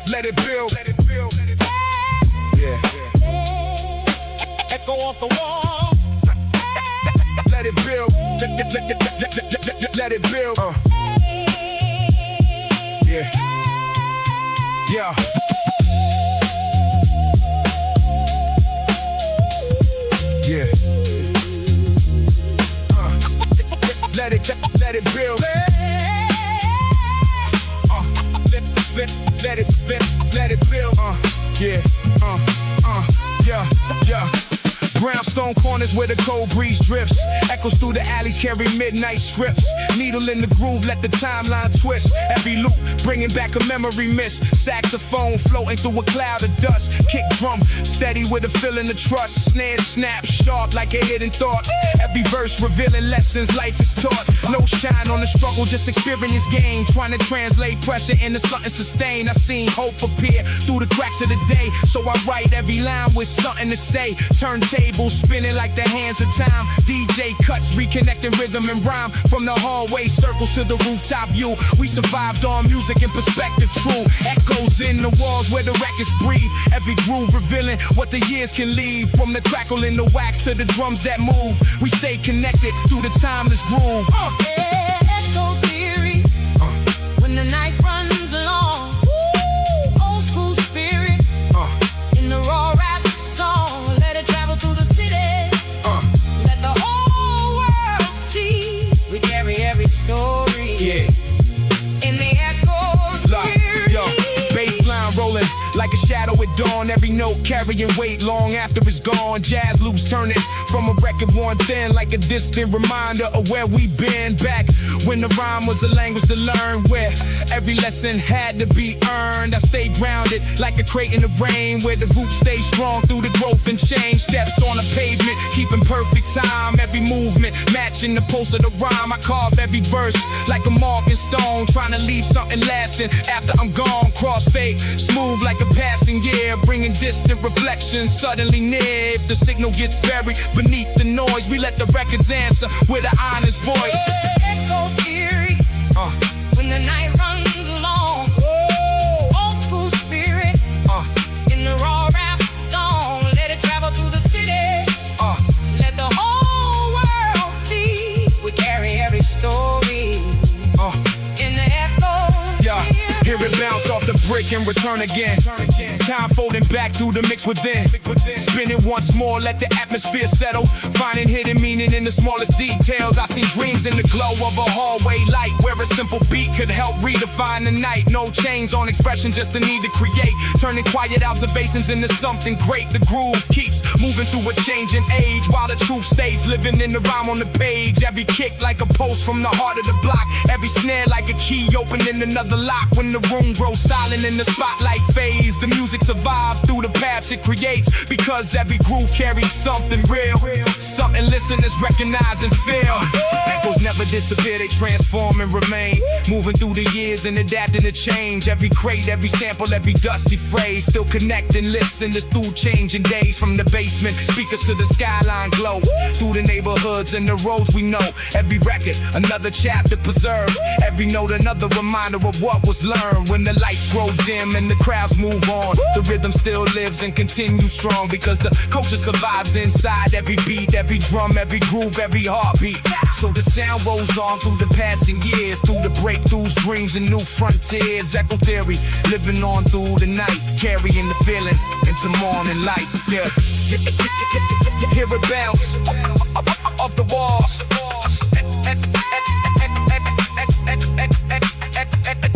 let it build. Yeah. Echo off the walls. Let it build. Let it build. Yeah. Yeah. Yeah. Let it build. Let it build. Yeah. Yeah. Brownstone corners where the cold breeze drifts. Echoes through the alleys carry midnight scripts. Needle in the groove, let the timeline twist. Every loop bringing back a memory missed. Saxophone floating through a cloud of dust. Kick drum steady with a feeling of trust. Snare snap sharp like a hidden thought. Every verse revealing lessons life is taught. No shine on the struggle, just experience gain. Trying to translate pressure into something sustained. I seen hope appear through the cracks of the day. So I write every line with something to say. Turntables spinning like the hands of time. DJ cuts reconnecting rhythm and rhyme. From the hallway circles to the rooftop view. We survived on music and perspective true. Echoes in the walls where the records breathe. Every groove revealing what the years can leave. From the crackle in the wax to the drums that move. We stay connected through the timeless groove. Echo theory. When the night runs long. Old school spirit. In the raw rap song. Let it travel through the city. Let the whole world see. We carry every story. Yeah. In the echoes theory. Yo, bassline rolling like a shadow at dawn. Every note carrying weight long after it's gone. Jazz loops turning from a record worn thin, like a distant reminder of where we've been. Back when the rhyme was a language to learn, where every lesson had to be earned. I stay grounded like a crate in the rain, where the roots stay strong through the growth and change. Steps on the pavement, keeping perfect time. Every movement matching the pulse of the rhyme. I carve every verse like a mark in stone, trying to leave something lasting after I'm gone. Crossfade, smooth like a passing year, bringing distant reflections suddenly near. If the signal gets buried beneath the noise, we let the records answer with an honest voice. Echo theory. When the night runs long. Old school spirit. In the raw rap song. Let it travel through the city. Let the whole world see. We carry every story. In the echo. Yeah. Hear it bounce off the brick and return again. Time folding back through the mix within. Spin it once more, let the atmosphere settle. Finding hidden meaning in the smallest details. I seen dreams in the glow of a hallway light, where a simple beat could help redefine the night. No chains on expression, just the need to create. Turning quiet observations into something great. The groove keeps moving through a changing age, while the truth stays living in the rhyme on the page. Every kick like a pulse from the heart of the block. Every snare like a key opening another lock. When the room grows silent in the spotlight phase, the music survives through the paths it creates, because every groove carries something real, something listeners recognize and feel. Echoes never disappear, they transform and remain, moving through the years and adapting to change. Every crate, every sample, every dusty phrase, still connecting listeners through changing days. From the basement speakers to the skyline glow, through the neighborhoods and the roads we know. Every record, another chapter preserved. Every note, another reminder of what was learned. When the lights grow dim and the crowds move on, the rhythm still lives and continues strong, because the culture survives inside every beat, every drum, every groove, every heartbeat. So the sound rolls on through the passing years, through the breakthroughs, dreams, and new frontiers. Echo theory, living on through the night, carrying the feeling into morning light. Yeah. Hear it bounce off the walls.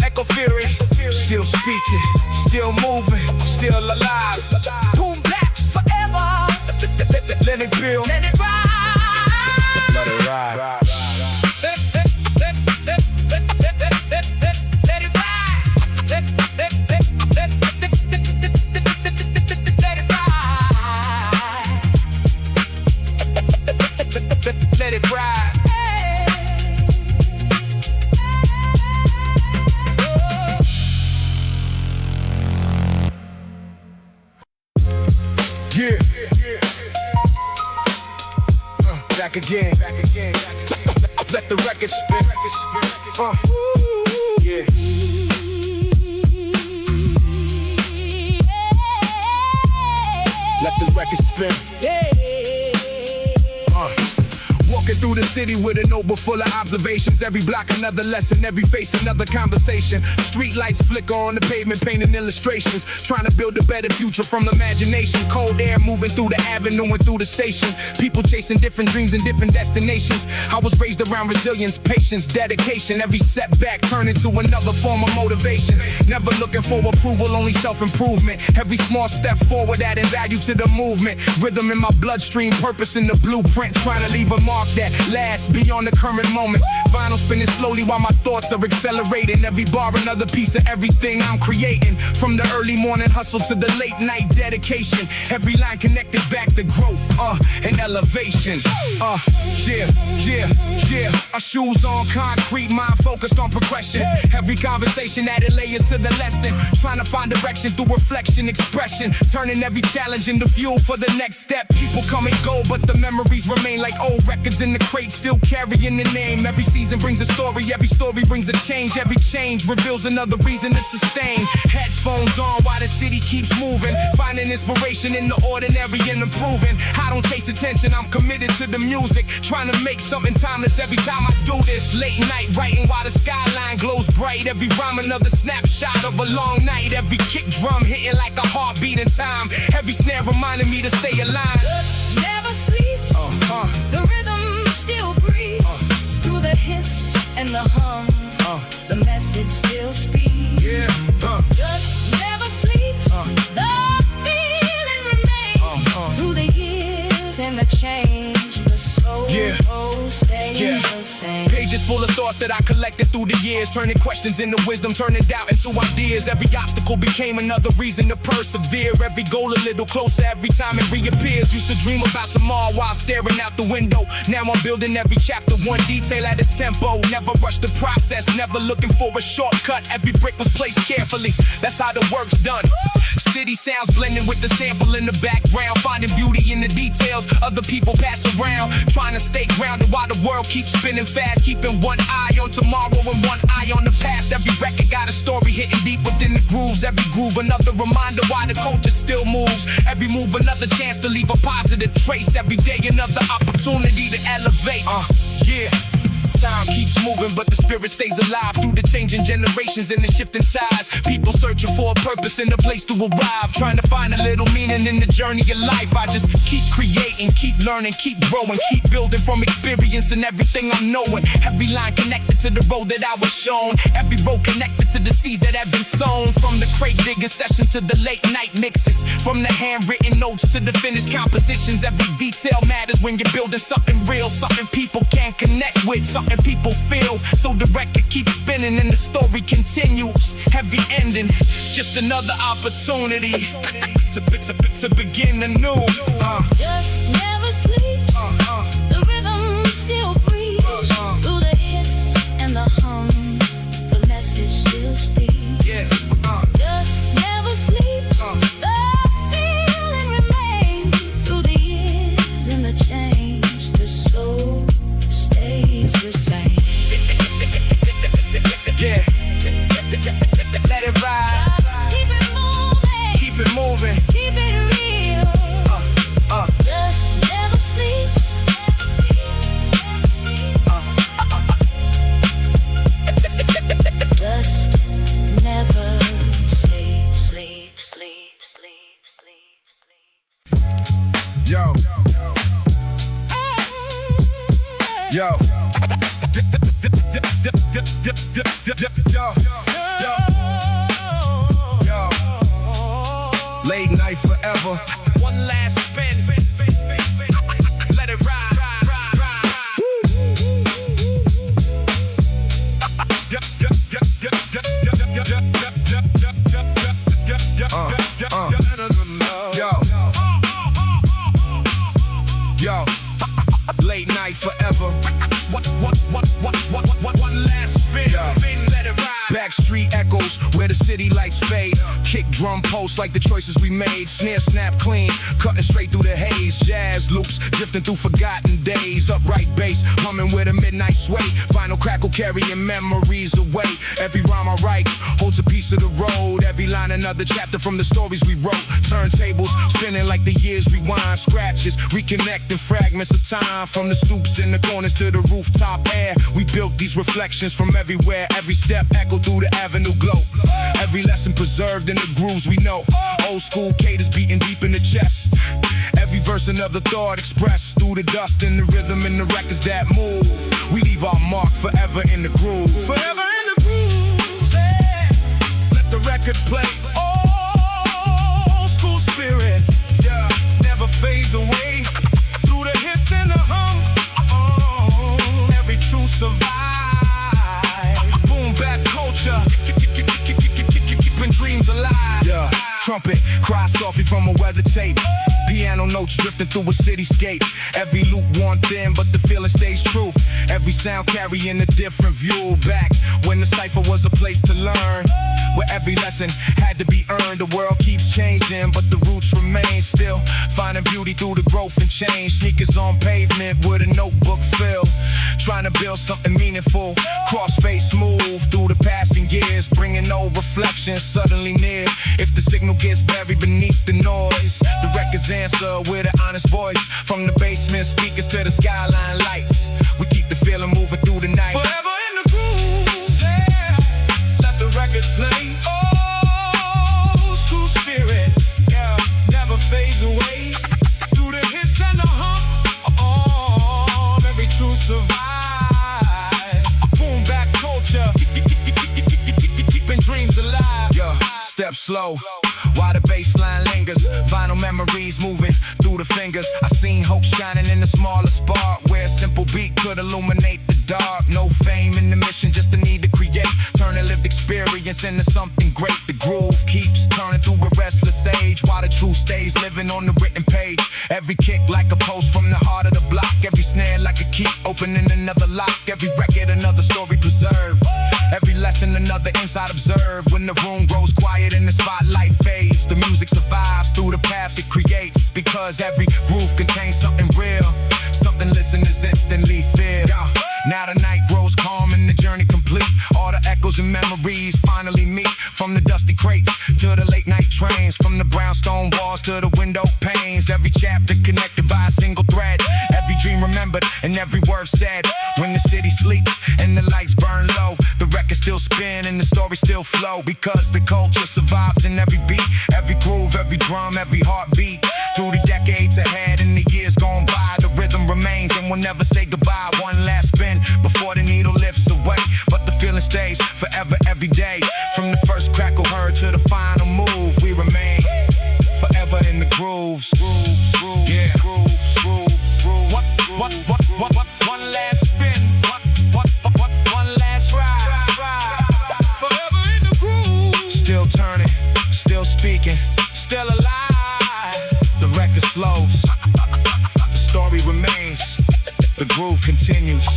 Echo theory, still speaking, still moving, still alive. Boom bap forever. Let it build. Let it ride. Let it ride. Let it ride. Yeah. Back again. Let the record spin. Yeah. Let the record spin. Walking through the city with a notebook full of observations. Every block another lesson, every face another conversation. Street lights flicker on the pavement, painting illustrations. Trying to build a better future from imagination. Cold air moving through the avenue and through the station. People chasing different dreams and different destinations. I was raised around resilience, patience, dedication. Every setback turned into another form of motivation. Never looking for approval, only self-improvement. Every small step forward adding value to the movement. Rhythm in my bloodstream, purpose in the blueprint. Trying to leave a mark that lasts beyond the current moment. Vinyl spinning slowly while my thoughts are accelerating. Every bar another piece of everything I'm creating. From the early morning hustle to the late night dedication. Every line connected back to growth, and elevation. Our shoes on concrete, mind focused on progression. Every conversation added layers to the lesson. Trying to find direction through reflection, expression. Turning every challenge into fuel for the next step. People come and go, but the memories remain like old records in the crate, still carrying the name. Every season brings a story, every story brings a change. Every change reveals another reason to sustain. Headphones on while the city keeps moving. Finding inspiration in the ordinary and improving. I don't chase attention, I'm committed to the music. Trying to make something timeless every time I do this. Late night writing while the skyline glows bright. Every rhyme another snapshot of a long night. Every kick drum hitting like a heartbeat in time. Every snare reminding me to stay alive. Just never sleeps. The rhythm still breathes. Through the hiss and the hum, the message still speaks. Just never sleeps. The feeling remains. Through the years and the change, the soul stays the same. Pages full of thoughts that I collected through the years. Turning questions into wisdom, turning doubt into ideas. Every obstacle became another reason to persevere. Every goal a little closer every time it reappears. Used to dream about tomorrow while staring out the window. Now I'm building every chapter, one detail at a tempo. Never rush the process, never looking for a shortcut. Every brick was placed carefully, that's how the work's done. City sounds blending with the sample in the background. Finding beauty in the details other people pass around. Trying to stay grounded while the world keeps spinning fast. Keeping one eye on tomorrow and one eye on the past. Every record got a story hitting deep within the grooves. Every groove another reminder why the culture still moves. Every move another chance to leave a positive trace. Every day another opportunity to elevate. Time keeps moving, but the spirit stays alive through the changing generations and the shifting tides. People searching for a purpose and a place to arrive. Trying to find a little meaning in the journey of life. I just keep creating, keep learning, keep growing, keep building from experience and everything I'm knowing. Every line connected to the road that I was shown. Every road connected to the seeds that have been sown. From the crate digging session to the late night mixes. From the handwritten notes to the finished compositions. Every detail matters when you're building something real. Something people can connect with, something people feel. So the record keeps spinning and the story continues. Heavy ending, just another opportunity to begin anew. Just never sleeps. The rhythm still breathes. Through the hiss and the hum, the message still speaks. Just never sleeps. The feeling remains. Through the years and the change, the soul stays the same. Let it ride. Keep it moving. Keep it moving. Keep it real. Just never sleeps. Just never sleep. Yo. Late night forever. One last spin. Let it ride. Yo. Late night forever. One last spin. Let it ride. Backstreet echoes ghost where the city lights fade. Kick drum posts like the choices we made. Snare snap clean, cutting straight through the haze. Jazz loops drifting through forgotten days. Upright bass humming with a midnight sway. Final crackle carrying memories away. Every rhyme I write holds a piece of the road. Every line another chapter from the stories we wrote. Turntables spinning like the years rewind. Scratches reconnecting fragments of time. From the stoops in the corners to the rooftop air, we built these reflections from everywhere. Every step echoed through the avenue glow. Every lesson preserved in the grooves we know. Old school cadence beating deep in the chest. Every verse another thought expressed through the dust and the rhythm and the records that move. We leave our mark forever in the groove. Forever in the groove, yeah. Let the record play. Old school spirit, yeah, never fades away. Through the hiss and the hum, every truth survive. Boom bap culture, keeping dreams alive. Yeah. Trumpet cry softly from a weather tape. Piano notes drifting through a cityscape. Every loop worn thin, but the feeling stays true. Every sound carrying a different view. Back when the cipher was a place to learn, where every lesson had to be earned. The world keeps changing, but the roots remain. Still finding beauty through the growth and change. Sneakers on pavement with a notebook filled, trying to build something meaningful. Crossface smooth through the passing years, bringing old reflections suddenly near. If the signal gets buried beneath the noise, the records answer with an honest voice. From the basement speakers to the skyline lights, we keep the feeling moving through the night. Forever in the groove, yeah. Let the record play. Old school spirit, yeah, never fades away. Through the hits and the hum, every truth survive. Boom bap culture, keeping dreams alive. Yeah, step slow while the bassline lingers. Vinyl memories moving through the fingers. I seen hope shining in the smallest spark, where a simple beat could illuminate the dark. No fame in the mission, just the need to create. Turn a lived experience into something great. The groove keeps turning through a restless age, while the truth stays living on the written page. Every kick like a post from the heart of the block. Every snare like a key opening another lock. Every record another story preserved. Every lesson another insight observed. When the room grows quiet and the spotlight fades, the music survives through the paths it creates. Because every groove contains something real, something listeners instantly feel. Now the night grows calm and the journey complete. All the echoes and memories finally meet. From the dusty crates to the late night trains, from the brownstone walls to the window panes. Every chapter connected by a single thread. Every dream remembered and every word said. When the city sleeps and the lights burn low, the records still spin and the story still flow. Because the culture survives in every beat, every groove, every drum, every heartbeat. Through the decades ahead and the years gone by, the rhythm remains and we'll never say goodbye. One last spin before the needle lifts away, but the feeling stays forever every day. From the first crackle heard to the final move, we remain forever in the grooves. Yeah. What? One last spin. One last ride. Forever in the groove. Still turning, still speaking, still alive. The record slows, the story remains, the groove continues.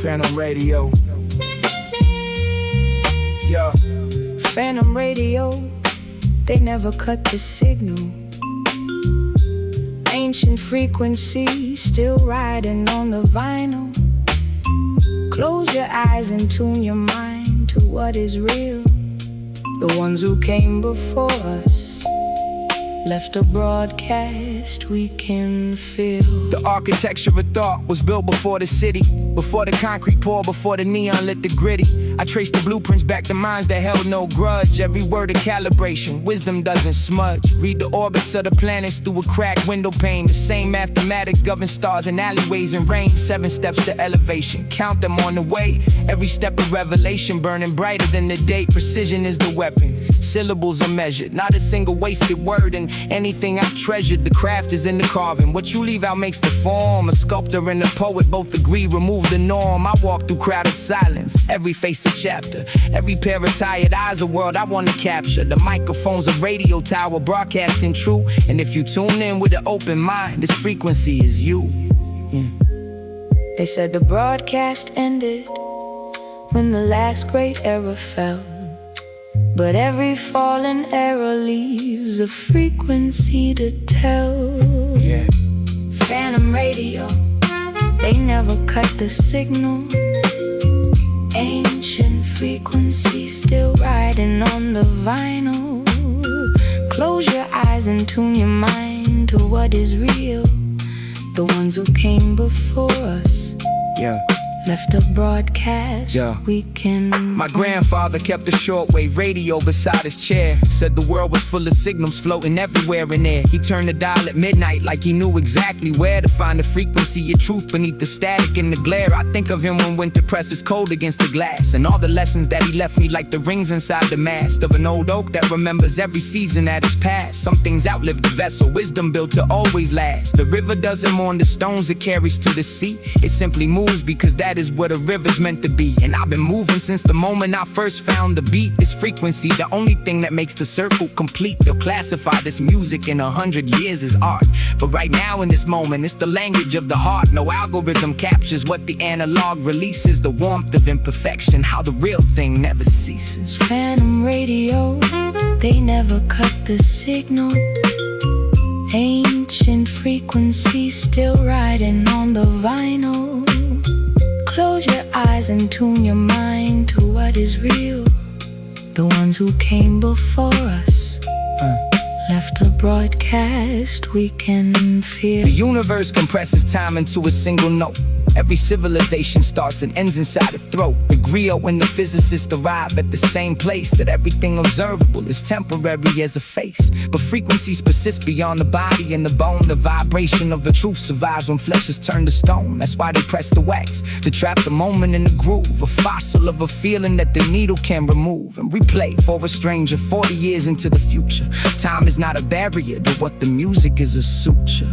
Phantom radio. Yeah. Phantom radio, they never cut the signal. Ancient frequency, still riding on the vinyl. Close your eyes and tune your mind to what is real. The ones who came before us left a broadcast we can feel. The architecture of thought was built before the city, before the concrete poured, before the neon lit the gritty. I trace the blueprints back to minds that held no grudge. Every word a calibration, wisdom doesn't smudge. Read the orbits of the planets through a cracked window pane. The same mathematics govern stars and alleyways and rain. 7 steps to elevation, count them on the way. Every step of revelation, burning brighter than the day. Precision is the weapon, syllables are measured, not a single wasted word. And anything I've treasured, the craft is in the carving. What you leave out makes the form. A sculptor and a poet both agree, remove the norm. I walk through crowded silence, every face a chapter, every pair of tired eyes a world I want to capture. The microphone's a radio tower broadcasting true, and if you tune in with an open mind, this frequency is you. They said the broadcast ended when the last great era fell, but every fallen era leaves a frequency to tell. Yeah. Phantom radio, they never cut the signal. Ancient frequency still riding on the vinyl. Close your eyes and tune your mind to what is real. The ones who came before us, Yeah. left a broadcast we can. My grandfather kept a shortwave radio beside his chair. Said the world was full of signals floating everywhere in there. He turned the dial at midnight like he knew exactly where to find the frequency of truth beneath the static and the glare. I think of him when winter presses cold against the glass, and all the lessons that he left me like the rings inside the mast of an old oak that remembers every season that has passed. Some things outlive the vessel, wisdom built to always last. The river doesn't mourn the stones it carries to the sea. It simply moves because that is what a river's meant to be. And I've been moving since the moment I first found the beat. This frequency, the only thing that makes the circle complete. They'll classify this music in 100 years as art, but right now in this moment it's the language of the heart. No algorithm captures what the analog releases. The warmth of imperfection, how the real thing never ceases. Phantom radio, they never cut the signal. Ancient frequency still riding on the vinyl. Close your eyes and tune your mind to what is real. The ones who came before us left a broadcast we can feel. The universe compresses time into a single note. Every civilization starts and ends inside a throat. The griot and the physicist arrive at the same place, that everything observable is temporary as a face. But frequencies persist beyond the body and the bone. The vibration of the truth survives when flesh is turned to stone. That's why they press the wax, to trap the moment in the groove. A fossil of a feeling that the needle can remove and replay for a stranger 40 years into the future. Time is not a barrier to what the music is, a suture.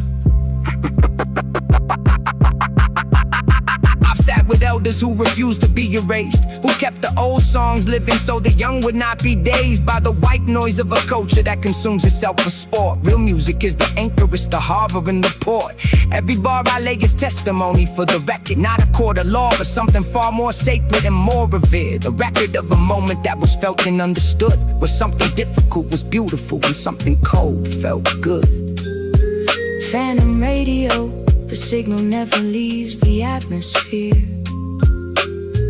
I've sat with elders who refused to be erased, who kept the old songs living so the young would not be dazed by the white noise of a culture that consumes itself for sport. Real music is the anchor, it's the harbor and the port. Every bar I lay is testimony for the record, not a court of law, but something far more sacred and more revered. A record of a moment that was felt and understood, where something difficult was beautiful and something cold felt good. Phantom radio, the signal never leaves the atmosphere.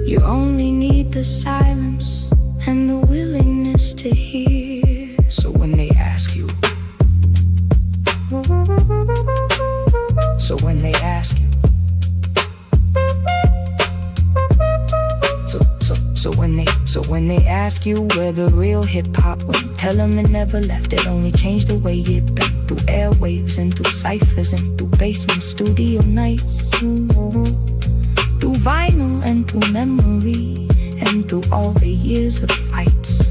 You only need the silence and the willingness to hear. So when they ask you, So when they ask you where the real hip-hop went, tell them it never left. It only changed the way it bent, through airwaves and through ciphers and through basement studio nights, through vinyl and through memory, and through all the years of fights.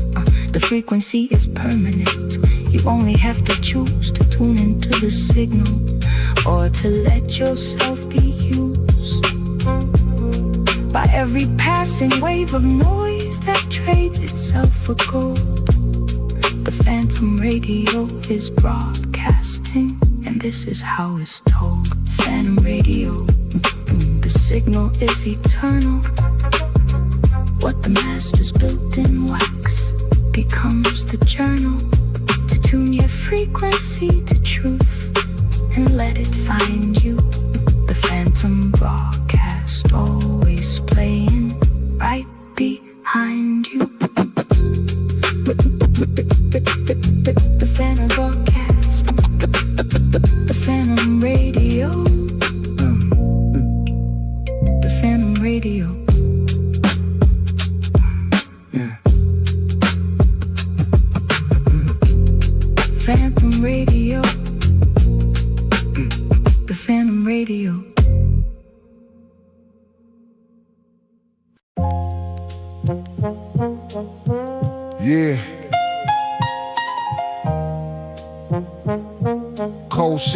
The frequency is permanent. You only have to choose to tune into the signal, or to let yourself be used by every passing wave of noise that trades itself for gold. The phantom radio is broadcasting, and this is how it's told. Phantom radio, the signal is eternal. What the masters built in wax becomes the journal, to tune your frequency to truth and let it find you. The phantom broadcast, always playing right behind you. The phantom broadcast, the phantom radio, the phantom radio.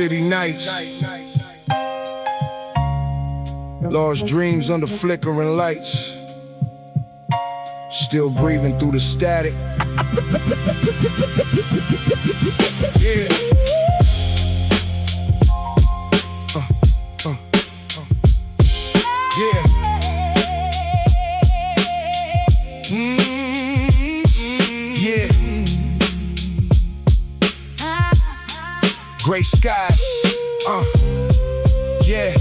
city nights. Lost dreams under flickering lights. Still breathing through the static. Yeah. Yeah. Yeah. Gray sky. Yeah.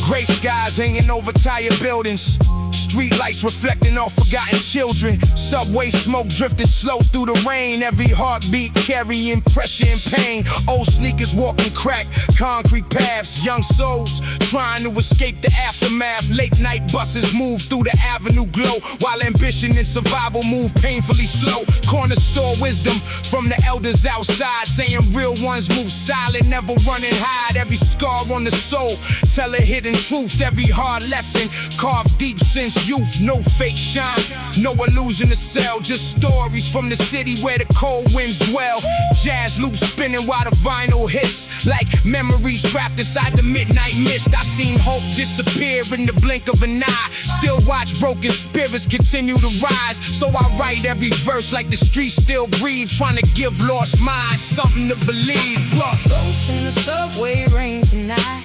Gray skies hanging over tired buildings. Street lights reflecting off forgotten children. Subway smoke drifting slow through the rain. Every heartbeat carrying pressure and pain. Old sneakers walking crack, concrete paths. Young souls trying to escape the aftermath. Late night buses move through the avenue glow, while ambition and survival move painfully slow. Corner store wisdom from the elders outside, saying real ones move silent, never run and hide. Every scar on the soul tell a hidden truth. Every hard lesson carved deep since youth. No fake shine, no illusion to sell. Just stories from the city where the cold winds dwell. Jazz loops spinning while the vinyl hits, like memories trapped inside the midnight mist. I seen hope disappear in the blink of an eye. Still watch broken spirits continue to rise. So I write every verse like the streets still breathe, trying to give lost minds something to believe. Ghosts in the subway rain tonight.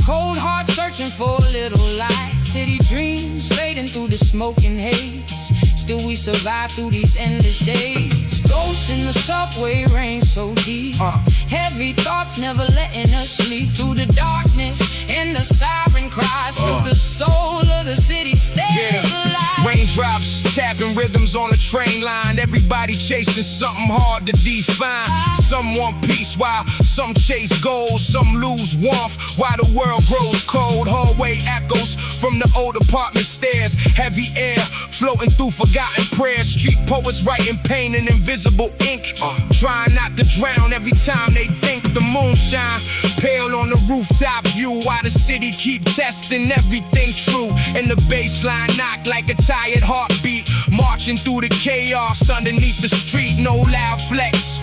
Cold heart searching for a little light. City dreams fading through the smoking haze. Still we survive through these endless days. Ghosts in the subway rain so deep. Heavy thoughts never letting us sleep. Through the darkness and the siren cries. Still the soul of the city stays alive. Raindrops tapping rhythms on a train line. Everybody chasing something hard to define. Some want peace while some chase goals. Some lose warmth while the world grows cold. Hallway echoes from the old apartment stairs. Heavy air floating through forgotten prayers. Street poets writing pain in invisible ink. Trying not to drown every time they think. The moonshine pale on the rooftop view, while the city keep testing everything true. And the bassline knock like a tired heartbeat, marching through the chaos underneath the street. No loud flex,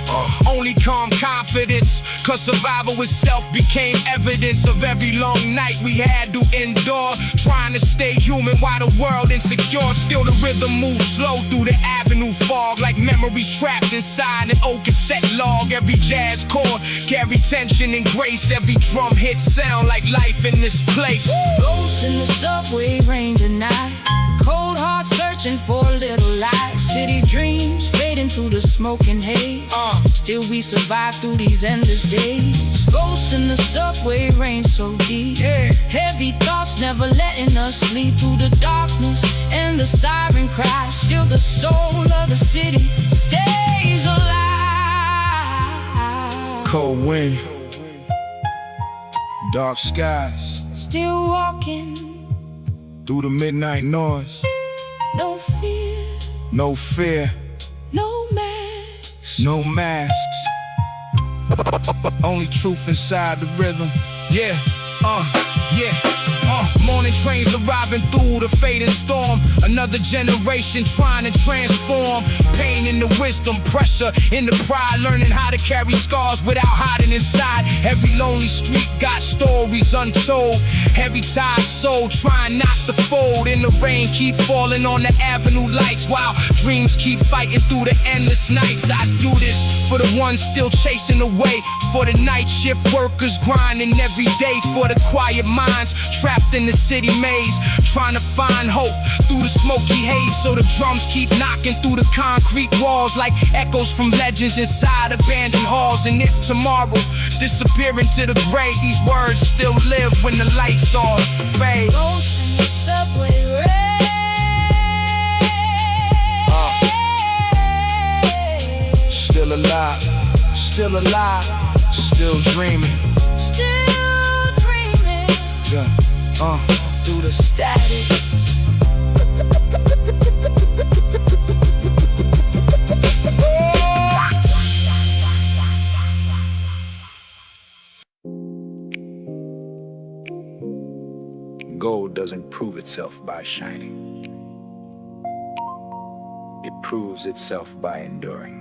only calm confidence, cause survival itself became evidence of every long night we had to endure. Trying to stay human while the world insecure. Still the rhythm moves slow through the avenue fog, like memories trapped inside an old cassette log. Every jazz chord carry tension and grace. Every drum hit sound like life in this place. Ghosts in the subway rain tonight. Cold heart searching for a little light. City dreams fading through the smoking haze. Still we survive through these endless days. Ghosts in the subway rain so deep. Heavy thoughts never letting us sleep. Through the darkness and the siren cries. Still the soul of the city stays alive. Cold wind, dark skies, still walking through the midnight noise. No fear, no fear, no masks, no masks. Only truth inside the rhythm. Yeah, morning trains arriving through the fading storm. Another generation trying to transform. Pain in the wisdom, pressure in the pride. Learning how to carry scars without hiding inside. Every lonely street got stories untold. Heavy tired soul trying not to fold. In the rain keep falling on the avenue lights, while dreams keep fighting through the endless nights. I do this for the ones still chasing away, for the night shift workers grinding every day, for the quiet minds trapped in the city maze, trying to find hope through the smoky haze. So the drums keep knocking through the concrete walls, like echoes from legends inside abandoned halls. And if tomorrow disappear into the gray, these words still live when the lights all fade. Ghosts in the subway rain. Still alive, still alive, still dreaming. Still dreaming. Through the static. Gold doesn't prove itself by shining. It proves itself by enduring.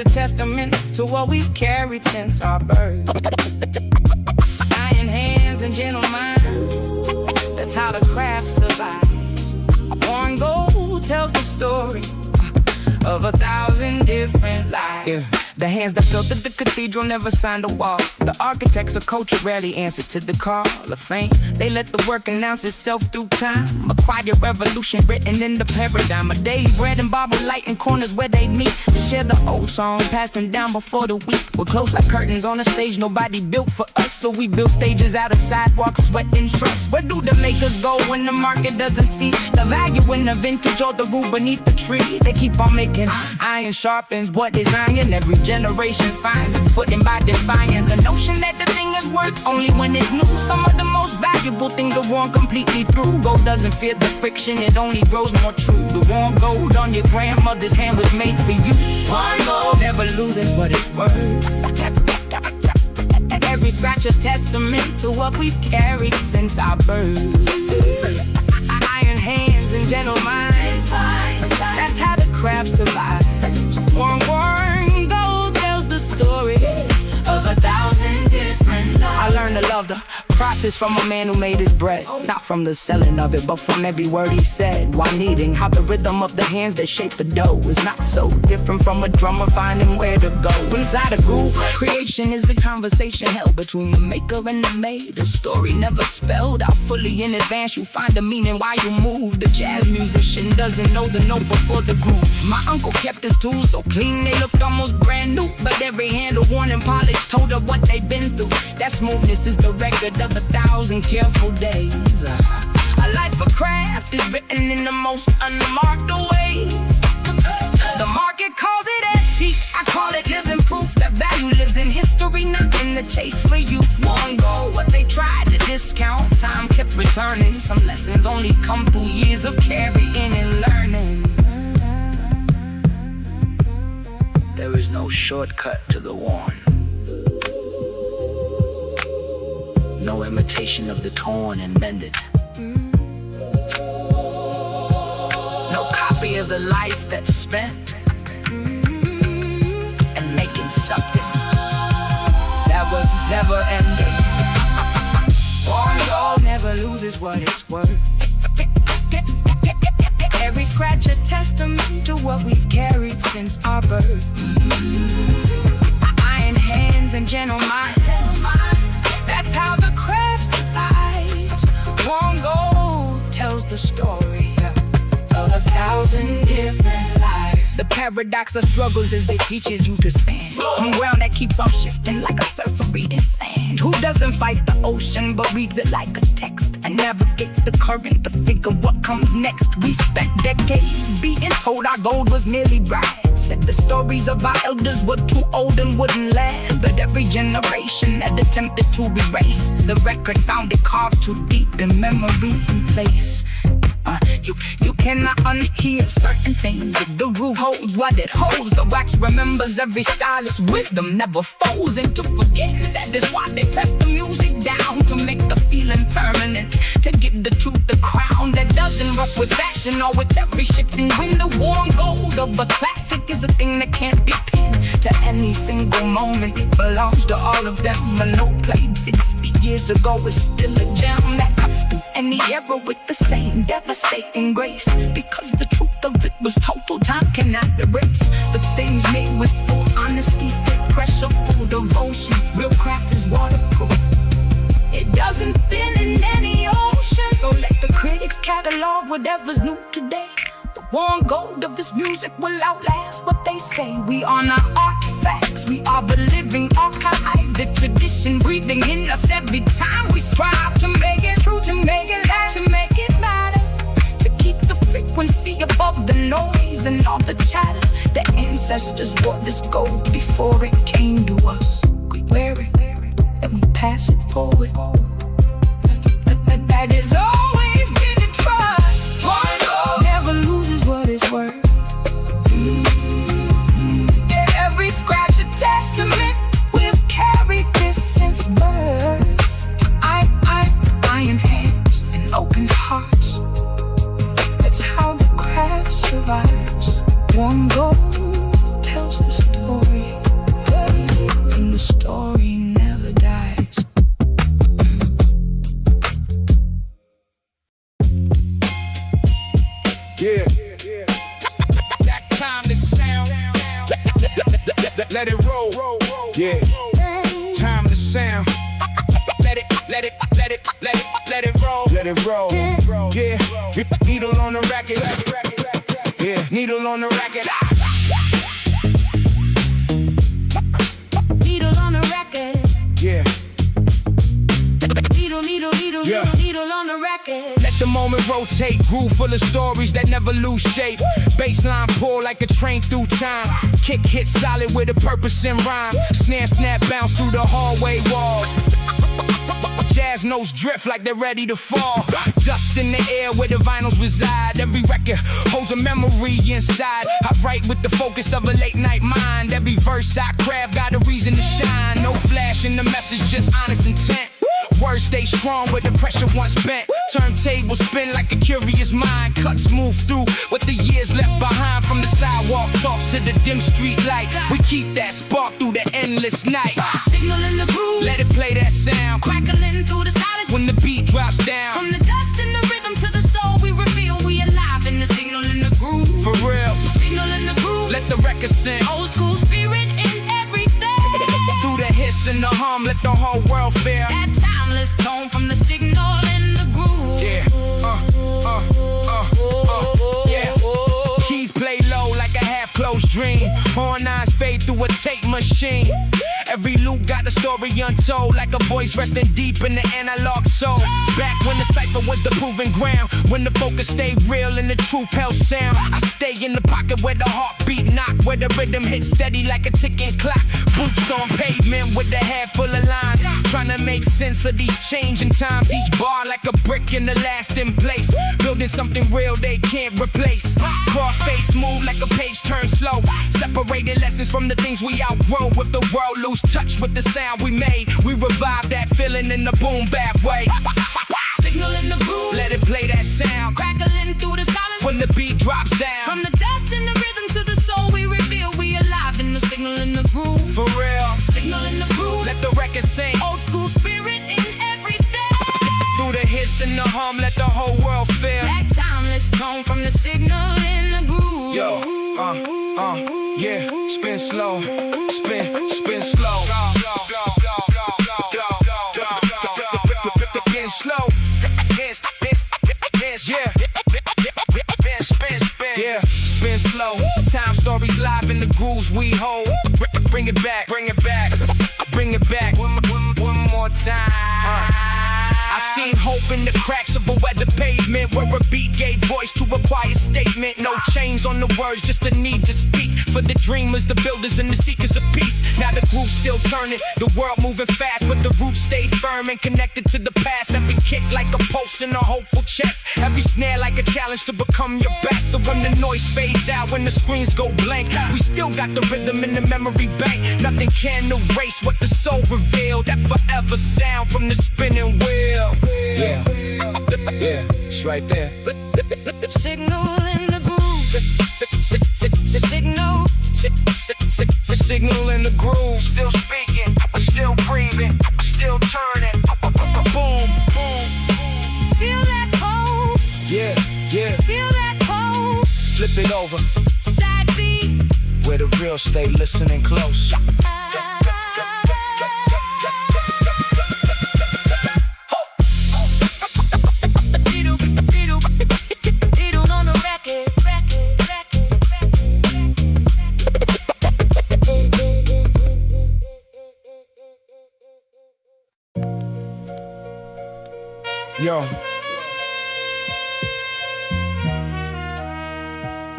a testament to what we've carried since our birth. Iron hands and gentle minds, that's how the craft survives. Worn gold tells the story of 1,000 different lives. Yeah. The hands that built the cathedral never signed a wall. The architects of culture rarely answered to the call of fame. They let the work announce itself through time. A quiet revolution written in the paradigm. A daily bread and Bible light in corners where they meet to share the old song, passed them down before the week. We're close like curtains on a stage nobody built for us, so we built stages out of sidewalks, sweat and trust. Where do the makers go when the market doesn't see the value in the vintage or the root beneath the tree? They keep on making iron sharpens what is iron. Every generation finds its footing by defying the notion that the thing is worth only when it's new. Some of the most valuable things are worn completely through. Gold doesn't fear the friction, it only grows more true. The worn gold on your grandmother's hand was made for you. Worn gold never loses what it's worth. Every scratch a testament to what we've carried since our birth. Iron hands and gentle minds, that's how the craft survives. Worn gold tells the story of 1,000 different lives. I learned to love the process from a man who made his bread, not from the selling of it, but from every word he said. While needing how the rhythm of the hands that shape the dough is not so different from a drummer finding where to go. Inside a groove, creation is a conversation held between the maker and the made. A story never spelled out fully in advance. You find the meaning while you move. The jazz musician doesn't know the note before the groove. My uncle kept his tools so clean they looked almost brand new, but every handle worn and polished told her what they'd been through. That smoothness is the record of 1,000 careful days. A life of craft is written in the most unmarked ways. The market calls it antique, I call it living proof that value lives in history, not in the chase for youth. Worn gold, what they tried to discount, time kept returning. Some lessons only come through years of carrying and learning. There is no shortcut to the worn, no imitation of the torn and mended, no copy of the life that's spent and making something that was never ending. Worn gold never loses what it's worth. Every scratch a testament to what we've carried since our birth. Iron hands and gentle minds, that's how the craft survives. Worn gold tells the story of 1,000 different lives. The paradox of struggles is it teaches you to stand on ground that keeps on shifting like a surfer reading sand. Who doesn't fight the ocean but reads it like a text and navigates the current to figure what comes next? We spent decades being told our gold was merely brass, that the stories of our elders were too old and wouldn't last. But every generation that attempted to erase the record found it carved too deep in memory and place. You cannot unhear certain things. If the groove holds what it holds, the wax remembers every stylist's wisdom never folds into forgetting. That is why they press the music down, to make the feeling permanent, to give the truth the crown that doesn't rush with fashion or with every shifting wind. The worn gold of a classic is a thing that can't be pinned to any single moment. It belongs to all of them. A note played 60 years ago is still a gem that cuts through any era with the same devastating grace, because the truth of it was total. Time cannot erase the things made with full honesty, full pressure, full devotion. Real craft is waterproof, it doesn't thin in any ocean. So let the critics catalog whatever's new today. The worn gold of this music will outlast what they say. We honor artifacts, we are the living archive, the tradition breathing in us every time we strive to make it true, to make it last, to make it matter, to keep the frequency above the noise and all the chatter. The ancestors wore this gold before it came to us. We wear it and we pass it forward. That is always been the trust. Worn gold never loses what it's worth. Yeah, every scratch a testament. We've carried this since birth. Iron hands and open hearts, that's how the craft survives. Worn gold tells the story roll. Yeah, time to sound. Let it roll. Let it roll. Yeah, needle on the racket. Yeah, needle on the racket. Needle on the record. Yeah. Needle on the record. Let the moment rotate, groove full of stories that never lose shape. Bassline pull like a train through time. Kick hit solid with a purpose and rhyme. Snare snap bounce through the hallway walls. Jazz notes drift like they're ready to fall. Dust in the air where the vinyls reside. Every record holds a memory inside. I write with the focus of a late night mind. Every verse I craft got a reason to shine. No flash in the message, just honest intent. Words stay strong where the pressure once bent. Turntables spin like a curious mind. Cuts move through what the years left behind. From the sidewalk talks to the dim street light. We keep that spark through the endless night. Signal in the groove. Let it play that sound. Crackling through the silence. When the beat drops down. From the dust and the rhythm to the soul, we reveal we alive in the signal in the groove. For real. Signal in the groove. Let the record sing. Old school spirit in everything. Through the hiss and the hum, let the whole world feel that timeless tone from the signal in the groove. Yeah, yeah. Keys play low like a half-closed dream. Horn eyes fade through a tape machine. Every loop got a story untold, like a voice resting deep in the analog soul. Back when the cipher was the proving ground, when the focus stayed real and the truth held sound. I stay in the pocket where the heartbeat knock, where the rhythm hits steady like a ticking clock. Boots on pavement with a head full of lines, trying to make sense of these changing times. Each bar like a brick in the lasting place, building something real they can't replace. Cross-face move like a page turn slow, separating lessons from the things we outgrow. If the world lose touch with the sound we made, we revive that feeling in the boom bap way. Signal in the groove. Let it play that sound. Crackling through the silence. When the beat drops down. From the dust and the rhythm to the soul, we reveal we alive in the signal in the groove. For real. Signal in the groove. Let the record sing. Old school spirit in everything. Through the hiss and the hum, let the whole world feel that timeless tone from the signal in the groove. Yo, yeah, spin slow, spin slow. Spin slow, yeah, spin slow. Time stories live in the grooves we hold. Bring it back, bring it back, bring it back. One more time. I seen hope in the cracks of a weathered pavement, where a beat gave voice to a quiet statement. No chains on the words, just the need to speak. For the dreamers, the builders, and the seekers of peace. Now the groove's still turning, the world moving fast, but the roots stay firm and connected to the past. Every kick like a pulse in a hopeful chest, every snare like a challenge to become your best. So when the noise fades out, when the screens go blank, we still got the rhythm in the memory bank. Nothing can erase what the soul revealed, that forever sound from the spinning wheel. Yeah, it's right there. Signal in the groove. Signal in the groove. Still speaking, still breathing, still turning. Boom, boom. Feel that pulse. Yeah. Feel that pulse. Flip it over. Side beat. Where the real stay listening close. Yo,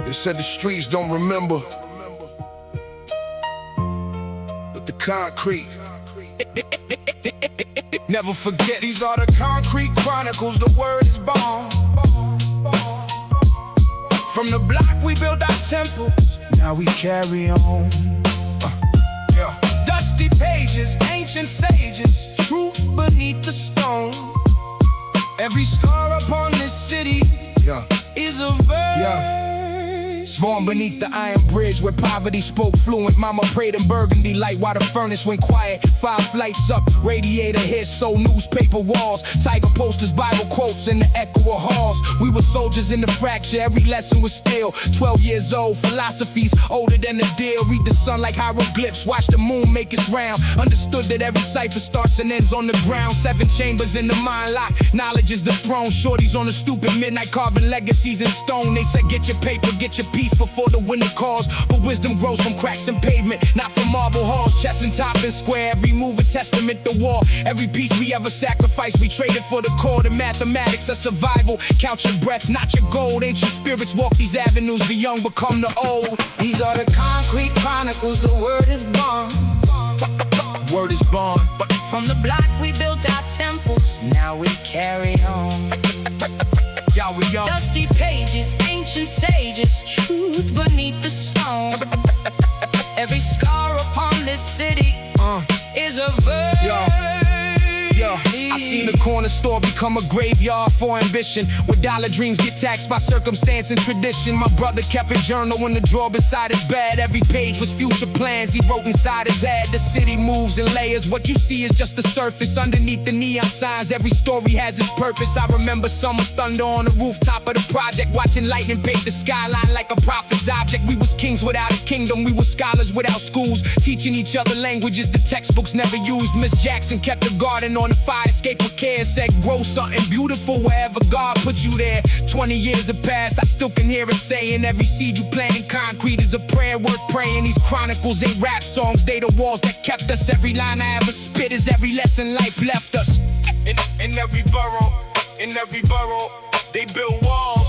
they said the streets don't remember, but the concrete never forget. These are the concrete chronicles, the word is born. From the block we build our temples, now we carry on. Dusty pages, ancient sages, truth beneath the stone. Every scar upon this city is a verse Born beneath the iron bridge where poverty spoke fluent. Mama prayed in burgundy light while the furnace went quiet. 5 flights up, radiator hit, so newspaper walls. Tiger posters, Bible quotes in the echo of halls. We were soldiers in the fracture, every lesson was still. 12 years old, philosophies older than the deal. Read the sun like hieroglyphs, watch the moon make its round. Understood that every cipher starts and ends on the ground. 7 chambers in the mind lock, knowledge is the throne. Shorties on the stoop at midnight carving legacies in stone. They said get your paper, get your peace before the winter calls. But wisdom grows from cracks in pavement, not from marble halls. Chess and top and square, every move a testament to war. Every piece we ever sacrificed, we traded for the core. The mathematics of survival, count your breath, not your gold. Ancient spirits walk these avenues, the young become the old. These are the concrete chronicles, the word is born. Word is born. From the block we built our temples, now we carry on. Y'all we young. Dusty pages, ancient sages, truth beneath the stone. Every scar upon this city is a verse. Yeah, I seen the corner store become a graveyard for ambition, where dollar dreams get taxed by circumstance and tradition. My brother kept a journal in the drawer beside his bed. Every page was future plans he wrote inside his head. The city moves in layers, what you see is just the surface. Underneath the neon signs, every story has its purpose. I remember summer thunder on the rooftop of the project, watching lightning paint the skyline like a prophet's object. We was kings without a kingdom, we were scholars without schools, teaching each other languages the textbooks never used. Miss Jackson kept the garden on the fire escape with care, said grow something beautiful wherever God put you there. 20 years have passed, I still can hear it saying every seed you plant in concrete is a prayer worth praying. These chronicles ain't rap songs, they the walls that kept us. Every line I ever spit is every lesson life left us. In every borough, they build walls,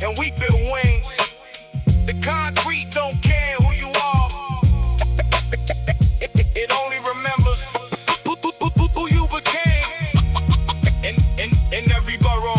and we build wings. The concrete don't care who you are, it only remembers who you became. In every borough.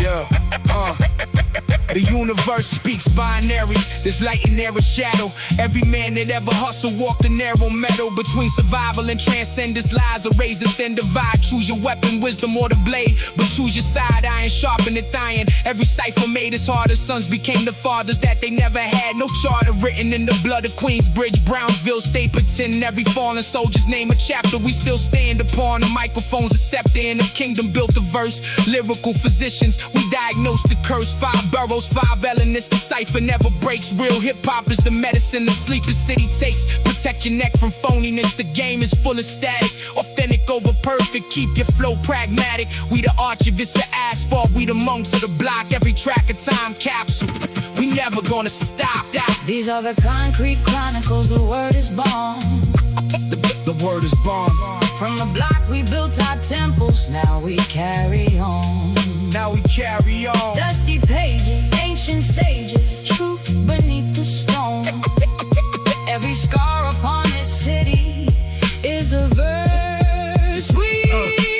The universe speaks binary, there's light and there is shadow. Every man that ever hustled walked the narrow meadow. Between survival and transcendence lies a razor thin divide. Choose your weapon, wisdom or the blade, but choose your side. Iron sharpeneth iron. Every cipher made us harder. Sons became the fathers that they never had. No charter written in the blood of Queensbridge, Brownsville, Stapleton. Every fallen soldier's name a chapter we still stand upon. The microphone's a scepter in the kingdom built a verse. Lyrical physicians, we diagnose the curse. 5 boroughs, 5 elements, the cipher never breaks. Real hip-hop is the medicine the sleeper city takes. Protect your neck from phoniness, the game is full of static. Authentic over perfect, keep your flow pragmatic. We the archivists of asphalt, we the monks of the block. Every track a time capsule, we never gonna stop. These are the concrete chronicles, the word is born. The word is born. From the block we built our temples, now we carry on. Now we carry on. Dusty pages, ancient sages, truth beneath the stone. Every scar upon this city is a verse.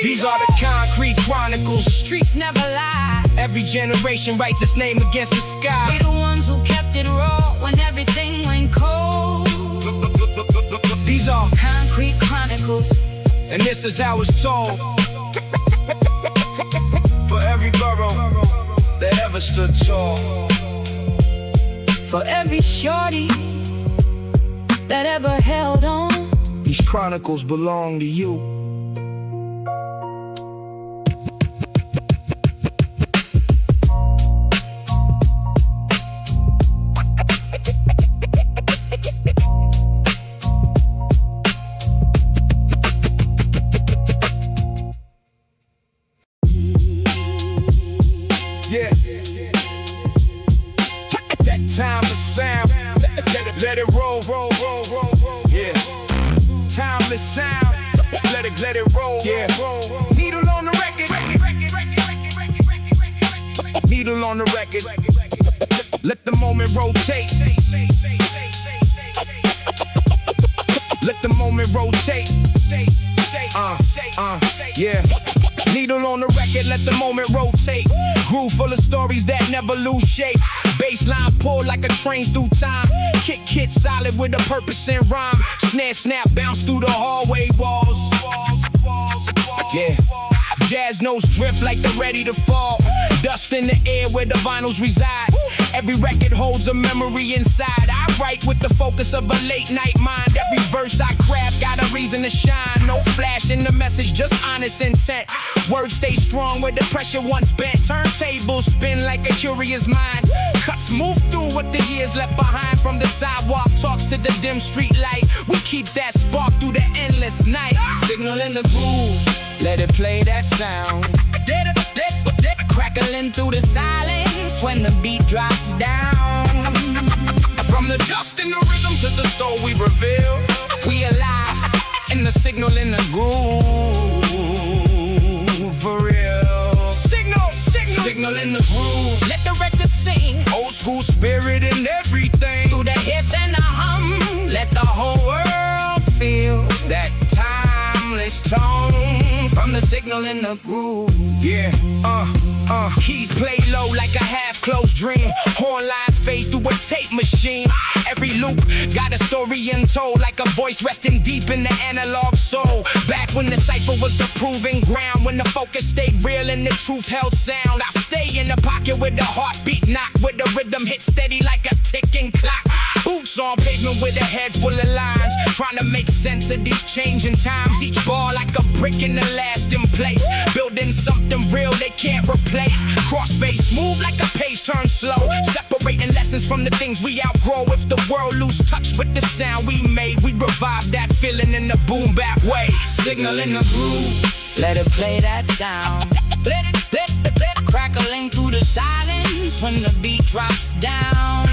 These are the concrete chronicles. The streets never lie. Every generation writes its name against the sky. We the ones who kept it raw when everything went cold. These are concrete chronicles, and this is how it's told. For every borough that ever stood tall. For every shorty that ever held on. These chronicles belong to you. Yeah, that timeless sound, let it roll, roll, roll, roll, roll. Yeah, timeless sound, let it roll. Yeah, needle on the record, needle on the record. Let the moment rotate. Let the moment rotate. Yeah. Needle on the record, let the moment rotate. Groove full of stories that never lose shape. Bassline pull like a train through time. Kick solid with a purpose and rhyme. Snare snap bounce through the hallway walls. Yeah. Jazz notes drift like they're ready to fall. dust in the air where the vinyls reside. Every record holds a memory inside. I write with the focus of a late night mind. Every verse I craft got a reason to shine. No flash in the message, just honest intent. Words stay strong where the pressure once bent. Turntables spin like a curious mind. Cuts move through what the years left behind. From the sidewalk talks to the dim street light. We keep that spark through the endless night. Signal in the groove, let it play that sound. Crackling through the silence when the beat drops down. From the dust in the rhythm to the soul we reveal. We alive in the signal in the groove. For real. Signal in the groove. Let the record sing. Old school spirit in everything. Through the hiss and the hum. Let the whole world feel that timeless tone. From the signal in the groove. Yeah, keys play low like a half-closed dream. Horn lines fade through a tape machine. Every loop got a story untold, like a voice resting deep in the analog soul. Back when the cipher was the proving ground, when the focus stayed real and the truth held sound. I stay in the pocket with the heartbeat knock, with the rhythm hit steady like a ticking clock. Boots on pavement with a head full of lines, trying to make sense of these changing times. Each bar like a brick in the lasting place, building something real they can't replace. Crossface smooth like a page turn slow, separating lessons from the things we outgrow. If the world lose touch with the sound we made, we revive that feeling in the boom bap way. Signal in the groove, let it play that sound. Let it crackling through the silence when the beat drops down.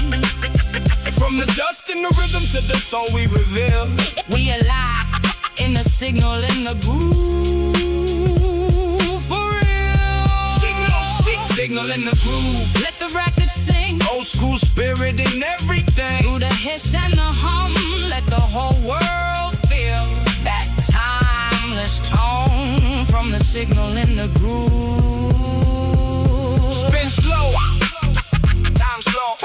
From the dust in the rhythm to the soul we reveal. We alive in the signal in the groove. For real. Signal in the groove. Let the record sing. Old school spirit in everything. Through the hiss and the hum. Let the whole world feel that timeless tone. From the signal in the groove. Spin slow. Time slow.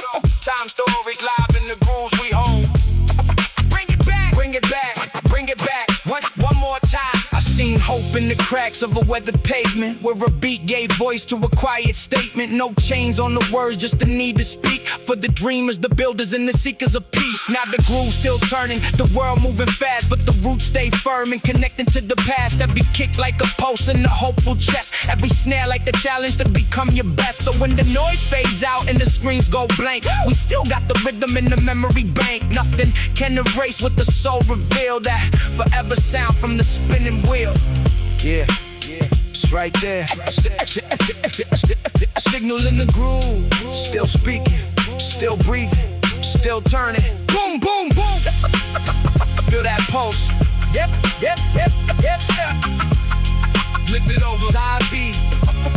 Time stories live in the grooves we hold. Bring it back, bring it back, bring it back. One more time. I seen hope in the cracks of a weathered pavement, where a beat gave voice to a quiet statement. No chains on the words, just the need to speak. For the dreamers, the builders, and the seekers of peace. Now the groove still turning, the world moving fast, but the roots stay firm and connecting to the past. Every kick like a pulse in the hopeful chest. Every snare like the challenge to become your best. So when the noise fades out and the screens go blank, we still got the rhythm in the memory bank. Nothing can erase what the soul revealed. That forever sound from the spinning wheel. Yeah, it's right there. Signal in the groove. Still speaking, still breathing, still turning. Boom, boom, boom. Feel that pulse. Yep. Flip it over. Side B,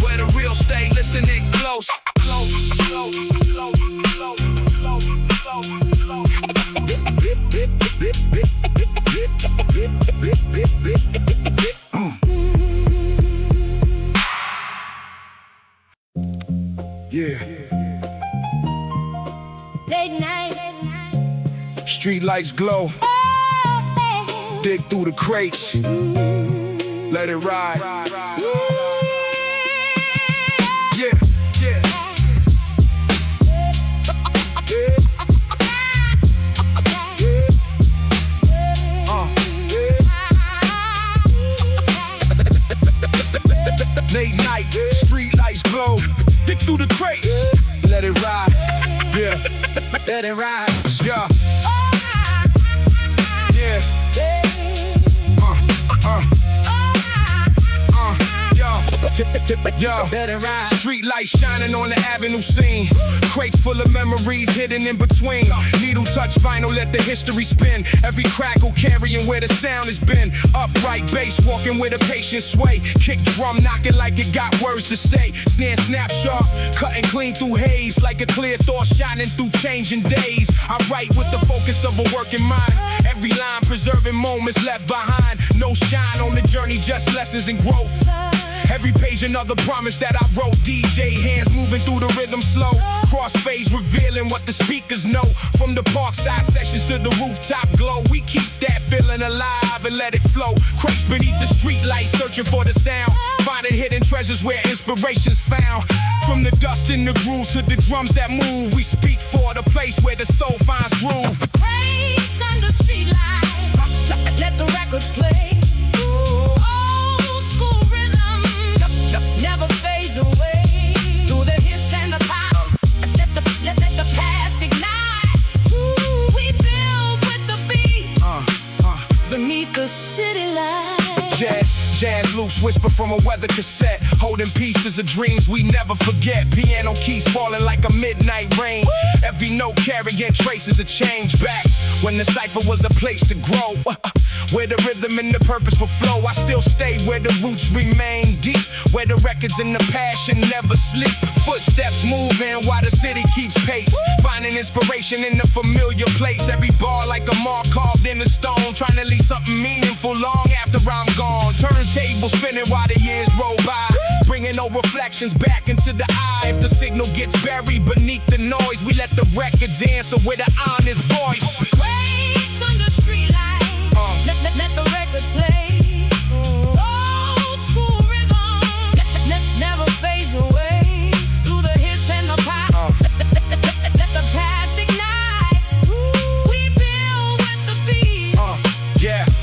where the real stay. Listening close. Yeah. Late night. Street lights glow. Dig through the crates. Let it ride. Yeah. Late night, street lights glow. Dig through the crates. Let it ride. Yeah. Let it ride. Yeah. Yo, street lights shining on the avenue scene. Crates full of memories hidden in between. Needle touch vinyl, let the history spin. Every crackle carrying where the sound has been. Upright bass walking with a patient sway. Kick drum knocking like it got words to say. Snare snap sharp, cutting clean through haze. Like a clear thought shining through changing days. I write with the focus of a working mind. Every line preserving moments left behind. No shine on the journey, just lessons and growth. Every page another promise that I wrote. DJ hands moving through the rhythm slow. Crossfades revealing what the speakers know. From the parkside sessions to the rooftop glow, we keep that feeling alive and let it flow. Crates beneath the street lights, searching for the sound. Finding hidden treasures where inspiration's found. From the dust in the grooves to the drums that move, we speak for the place where the soul finds groove. Crates under street lights, let the record play. Old school rhythm never fades away. Through the hiss and the pop, let the past ignite. We build with the beat beneath the city lights. Jazz loops whisper from a weather cassette, holding pieces of dreams we never forget. Piano keys falling like a midnight rain. Every note carrying traces of change. Back when the cipher was a place to grow, where the rhythm and the purpose will flow. I still stay where the roots remain deep, where the records and the passion never sleep. Footsteps moving while the city keeps pace, finding inspiration in the familiar place. Every bar like a mark carved in the stone, trying to leave something meaningful long after I'm gone. Turntable spinning while the years roll by, bringing old reflections back into the eye. If the signal gets buried beneath the noise, we let the records answer with an honest voice. Waits under street lights, let the record play. Old school rhythm never fades away. Through the hiss and the pop, let the past ignite. We build with the beat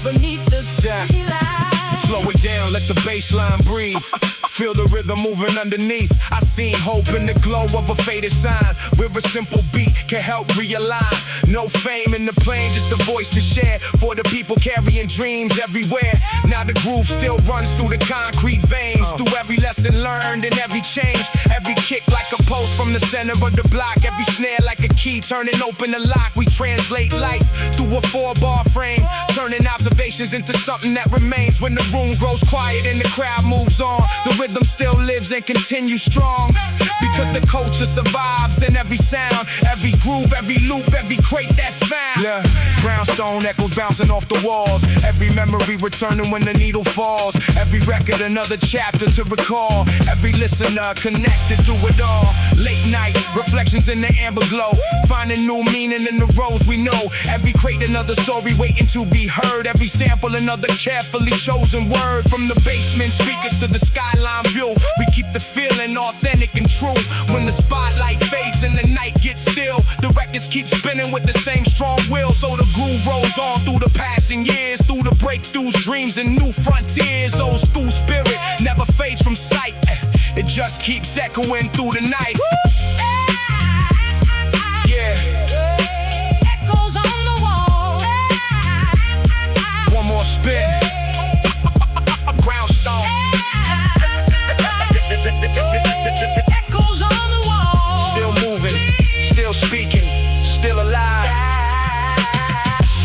beneath the city lights. Slow it down, let the bass line breathe. Feel the rhythm moving underneath. I seen hope in the glow of a faded sign, where a simple beat can help realign. No fame in the plane, just a voice to share for the people carrying dreams everywhere. Now the groove still runs through the concrete veins, through every lesson learned and every change. Every kick like a pulse from the center of the block. Every snare like a key, turning open the lock. We translate life through a 4-bar frame, turning observations into something that remains. When the room grows quiet and the crowd moves on, the rhythm still lives and continues strong, because the culture survives in every sound, every groove, every loop, every crate that's found. Yeah, brownstone echoes bouncing off the walls, every memory returning when the needle falls. Every record another chapter to recall, every listener connected through it all. Late night reflections in the amber glow, finding new meaning in the roads we know. Every crate another story waiting to be heard, every sample another carefully chosen word. From the basement speakers to the skyline view, we keep the feeling authentic and true. When the spotlight fades and the night gets still, the records keep spinning with the same strong will. So the groove rolls on through the passing years, through the breakthroughs, dreams, and new frontiers. Old school spirit never fades from sight, it just keeps echoing through the night. Yeah, Echoes on the wall. one more spin. Brownstone. Echoes on the wall. Still moving, still speaking, still alive.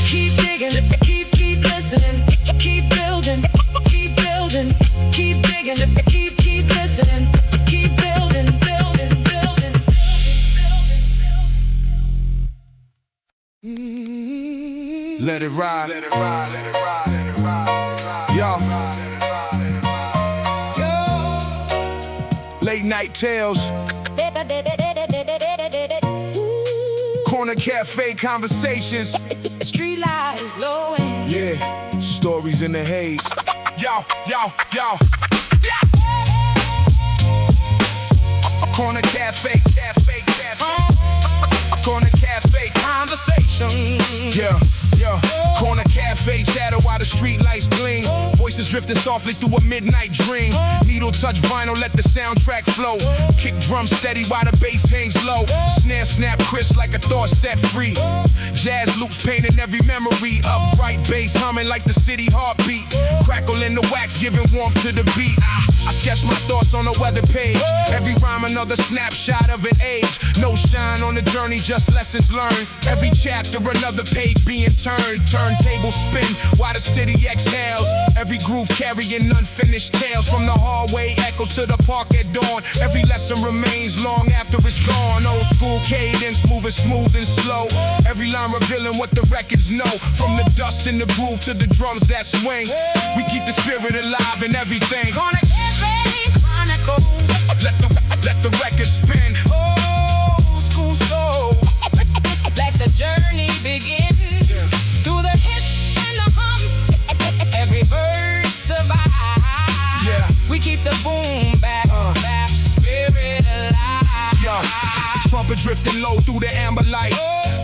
Keep digging, keep listening, keep building, keep building, keep digging, keep listening, keep building, building, building. Let it ride, let it ride, let it ride, let it ride. Yo. Late night tales, corner cafe conversations. Street lights glowing. Yeah, stories in the haze. Yo, yo, yo. Corner cafe, cafe, cafe. Corner cafe conversation. Yeah, yeah. Corner cafe chatter while the street lights gleam. Voices drifting softly through a midnight dream. Needle touch vinyl, let the soundtrack flow. Kick drum steady while the bass hangs low. Snare snap crisp like a thought set free. Jazz loops painting every memory. Upright bass humming like the city heartbeat. Crackle in the wax giving warmth to the beat. I sketch my thoughts on a weather page. Every rhyme another snapshot of an age. No shine on the journey, just lessons learned. Every chapter another page being turned. Turntable spin while the city exhales. Every groove carrying unfinished tales. From the hallway echoes to the park at dawn. Every lesson remains long after it's gone. Old school cadence moving smooth and slow. Every line revealing what the records know. From the dust in the groove to the drums that swing. We keep the spirit alive in everything. Corner cafe. Chronicles. Let the record spin. Old school soul. Let the journey begin. Through the hiss and the hum. Every verse survives. Yeah. We keep the boom bap spirit alive. Yeah. Trumpet drifting low through the amber light.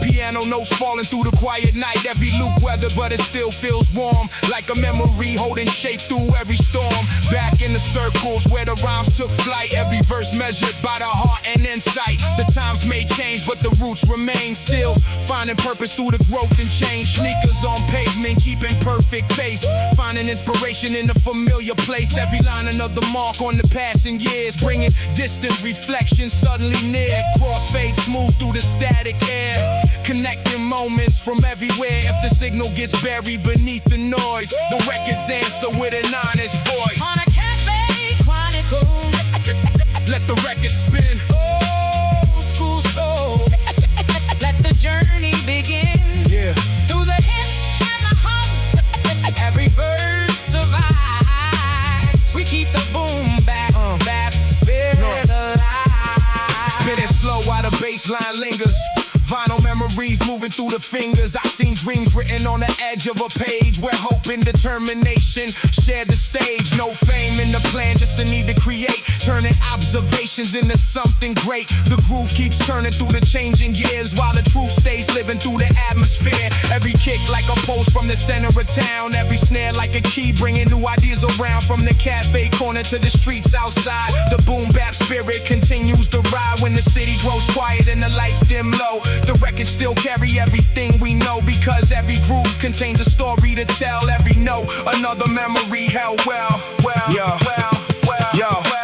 Piano notes falling through the quiet night. Every loop weather, but it still feels warm. Like a memory holding shape through every storm. Back in the circles where the rhymes took flight. Every verse measured by the heart and insight. The times may change, but the roots remain still. Finding purpose through the growth and change. Sneakers on pavement, keeping perfect pace. Finding inspiration in a familiar place. Every line another mark on the passing years. Bringing distant reflections suddenly near. Crossfade smooth through the static air. Connecting moments from everywhere. If the signal gets buried beneath the noise, the records answer with an honest voice. On a cafe chronicle. Let the record spin. Old school soul. Let the journey begin. Yeah. Through the hiss and the hum. Every verse survives. We keep the boom bap spirit alive. Spinning slow while the bass line lingers. Vinyl memories moving through the fingers. I seen dreams written on the edge of a page where hope and determination shared the stage. No fame in the plan, just the need to create. Turning observations into something great. The groove keeps turning through the changing years while the truth stays living through the atmosphere. Every kick like a pulse from the center of town. Every snare like a key bringing new ideas around. From the cafe corner to the streets outside. The boom bap spirit continues to ride when the city grows quiet and the lights dim low. The records still carry everything we know, because every groove contains a story to tell. Every note, another memory held well.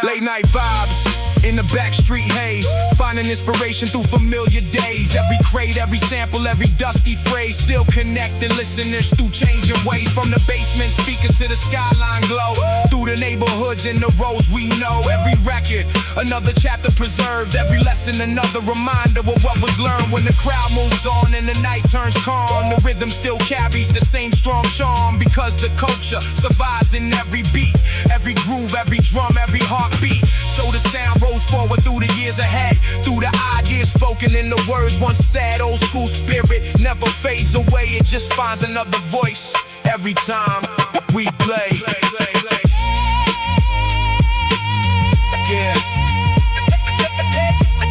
Late night vibes in the backstreet haze, finding inspiration through familiar days. Every crate, every sample, every dusty phrase, still connecting listeners through changing ways. From the basement speakers to the skyline glow, through the neighborhoods and the roads we know. Every record, another chapter preserved. Every lesson, another reminder of what was learned. When the crowd moves on and the night turns calm, the rhythm still carries the same strong charm, because the culture survives in every beat, every groove, every drum, every heartbeat. So the sound rolls forward through the years ahead, through the ideas spoken in the words once said. Old school spirit never fades away, it just finds another voice every time we play. Yeah.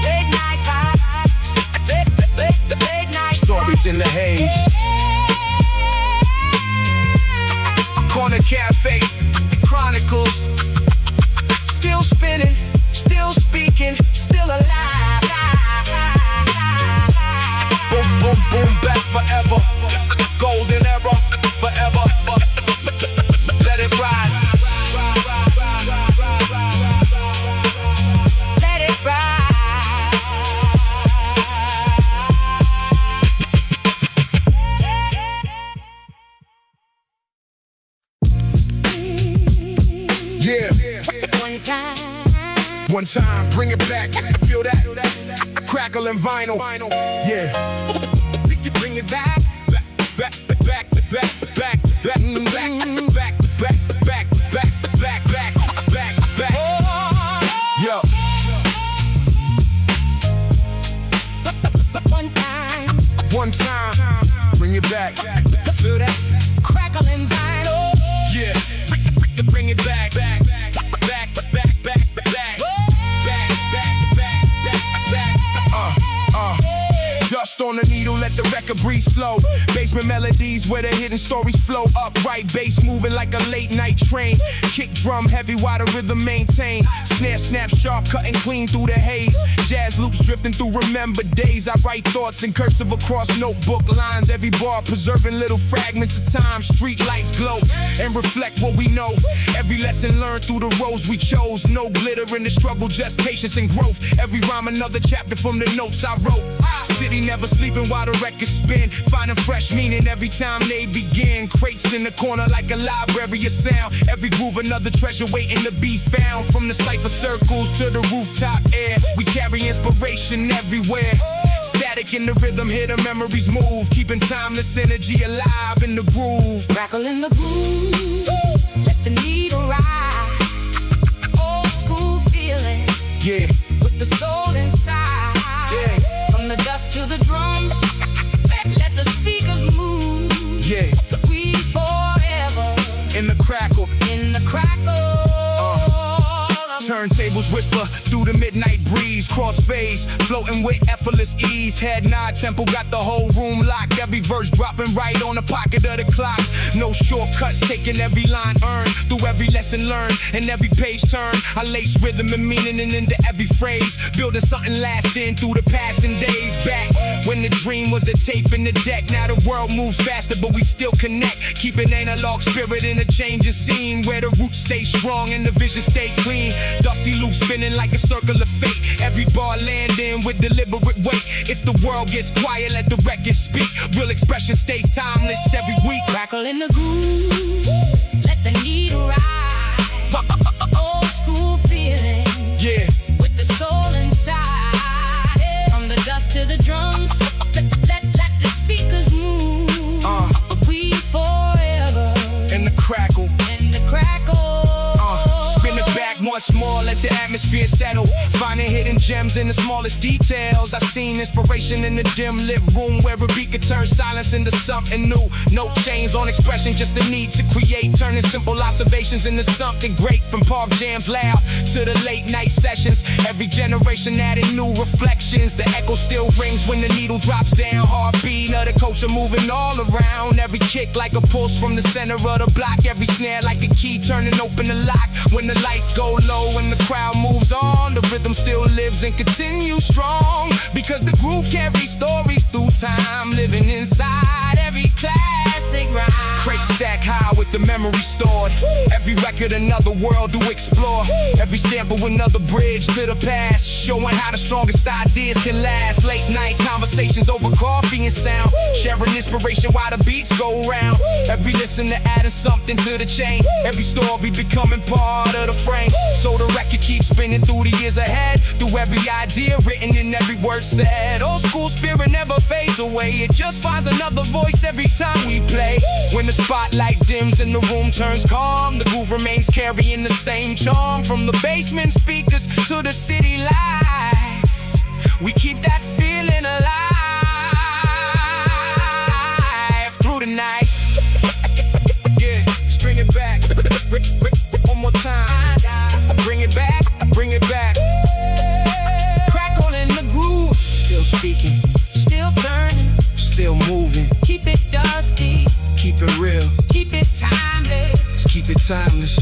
Late night vibes. Late night Stories in the haze. Corner Cafe Chronicles. Still spinning, still speaking, still alive. Boom, boom, boom, back forever. Golden era, forever. Let it ride. Let it ride. Yeah. One time, bring it back. Feel that? Crackling vinyl. Yeah. Bring it back. Back. Yo. One time, bring it back. Feel that? Crackling vinyl. Yeah. Bring it back. Dust on the needle, let the record breathe slow. Basement melodies where the hidden stories flow. Upright bass moving like a late night train. Kick drum heavy while the rhythm maintain. Snare snap sharp, cutting clean through the haze. Jazz loops drifting through remember days. I write thoughts in cursive across notebook lines. Every bar preserving little fragments of time. Street lights glow and reflect what we know. Every lesson learned through the roads we chose. No glitter in the struggle, just patience and growth. Every rhyme another chapter from the notes I wrote. City never sleeping while the records spin. Finding fresh meaning every time they begin. Crates in the corner like a library of sound. Every groove another treasure waiting to be found. From the cipher circles to the rooftop air, we carry inspiration everywhere. Static in the rhythm, hear the memories move. Keeping timeless energy alive in the groove. Crackle in the groove. Let the needle ride. Yeah, with the soul inside. Yeah. From the dust to the drums, let the speakers move. yeah. We forever In the crackle. in the crackle. Turntables whisper through the midnight breeze. Crossfades, floating with effortless ease. Head nod, tempo got the whole room locked. Every verse dropping right on the pocket of the clock. No shortcuts, taking every line earned. Through every lesson learned, and every page turned. I lace rhythm and meaning into every phrase. Building something lasting through the passing days. Back when the dream was a tape in the deck. Now the world moves faster, but we still connect. Keep an analog spirit in a changing scene, where the roots stay strong and the vision stay clean. Dusty loop spinning like a circle of fate. Every bar landing with deliberate weight. If the world gets quiet, let the record speak. Real expression stays timeless every week. Crackle in the groove, let the needle ride. Old school feeling, Yeah, with the soul inside. From the dust to the drums, let the speakers move. We forever in the crackle. in the crackle. Spin it back once more, let the atmosphere settle. Finding hidden gems in the smallest details. I seen inspiration in the dim lit room, where a beat could turn silence into something new. No chains on expression, just the need to create. Turning simple observations into something great. From park jams loud to the late night sessions, every generation adding new reflections. The echo still rings when the needle drops down. Heartbeat of the culture moving all around. Every kick like a pulse from the center of the block. Every snare like a key turning open the lock. When the lights go low and the crowd moves on, the rhythm still lives and continues strong. Because the groove carries stories through time, living inside every classic rhyme. Crate stack high with the memory stored. Every record another world to explore. Every sample another bridge to the past, showing how the strongest ideas can last. Late night conversations over coffee and sound, sharing inspiration while the beats go round. Every listener adding something to the chain. Every story becoming part of the frame. So the record keeps spinning through the years ahead. Through every idea written in every word said. Old school spirit never fades away. It just finds another voice every time we play. When the spotlight dims and the room turns calm, the groove remains carrying the same charm. From the basement speakers to the city lights, we keep that feeling alive through the night. Yeah, just bring it back. One more time. Bring it back, bring it back. Crackle in the groove, still speaking, Still turning, still moving. keep it dusty, Keep it real, keep it timeless. just keep it timeless.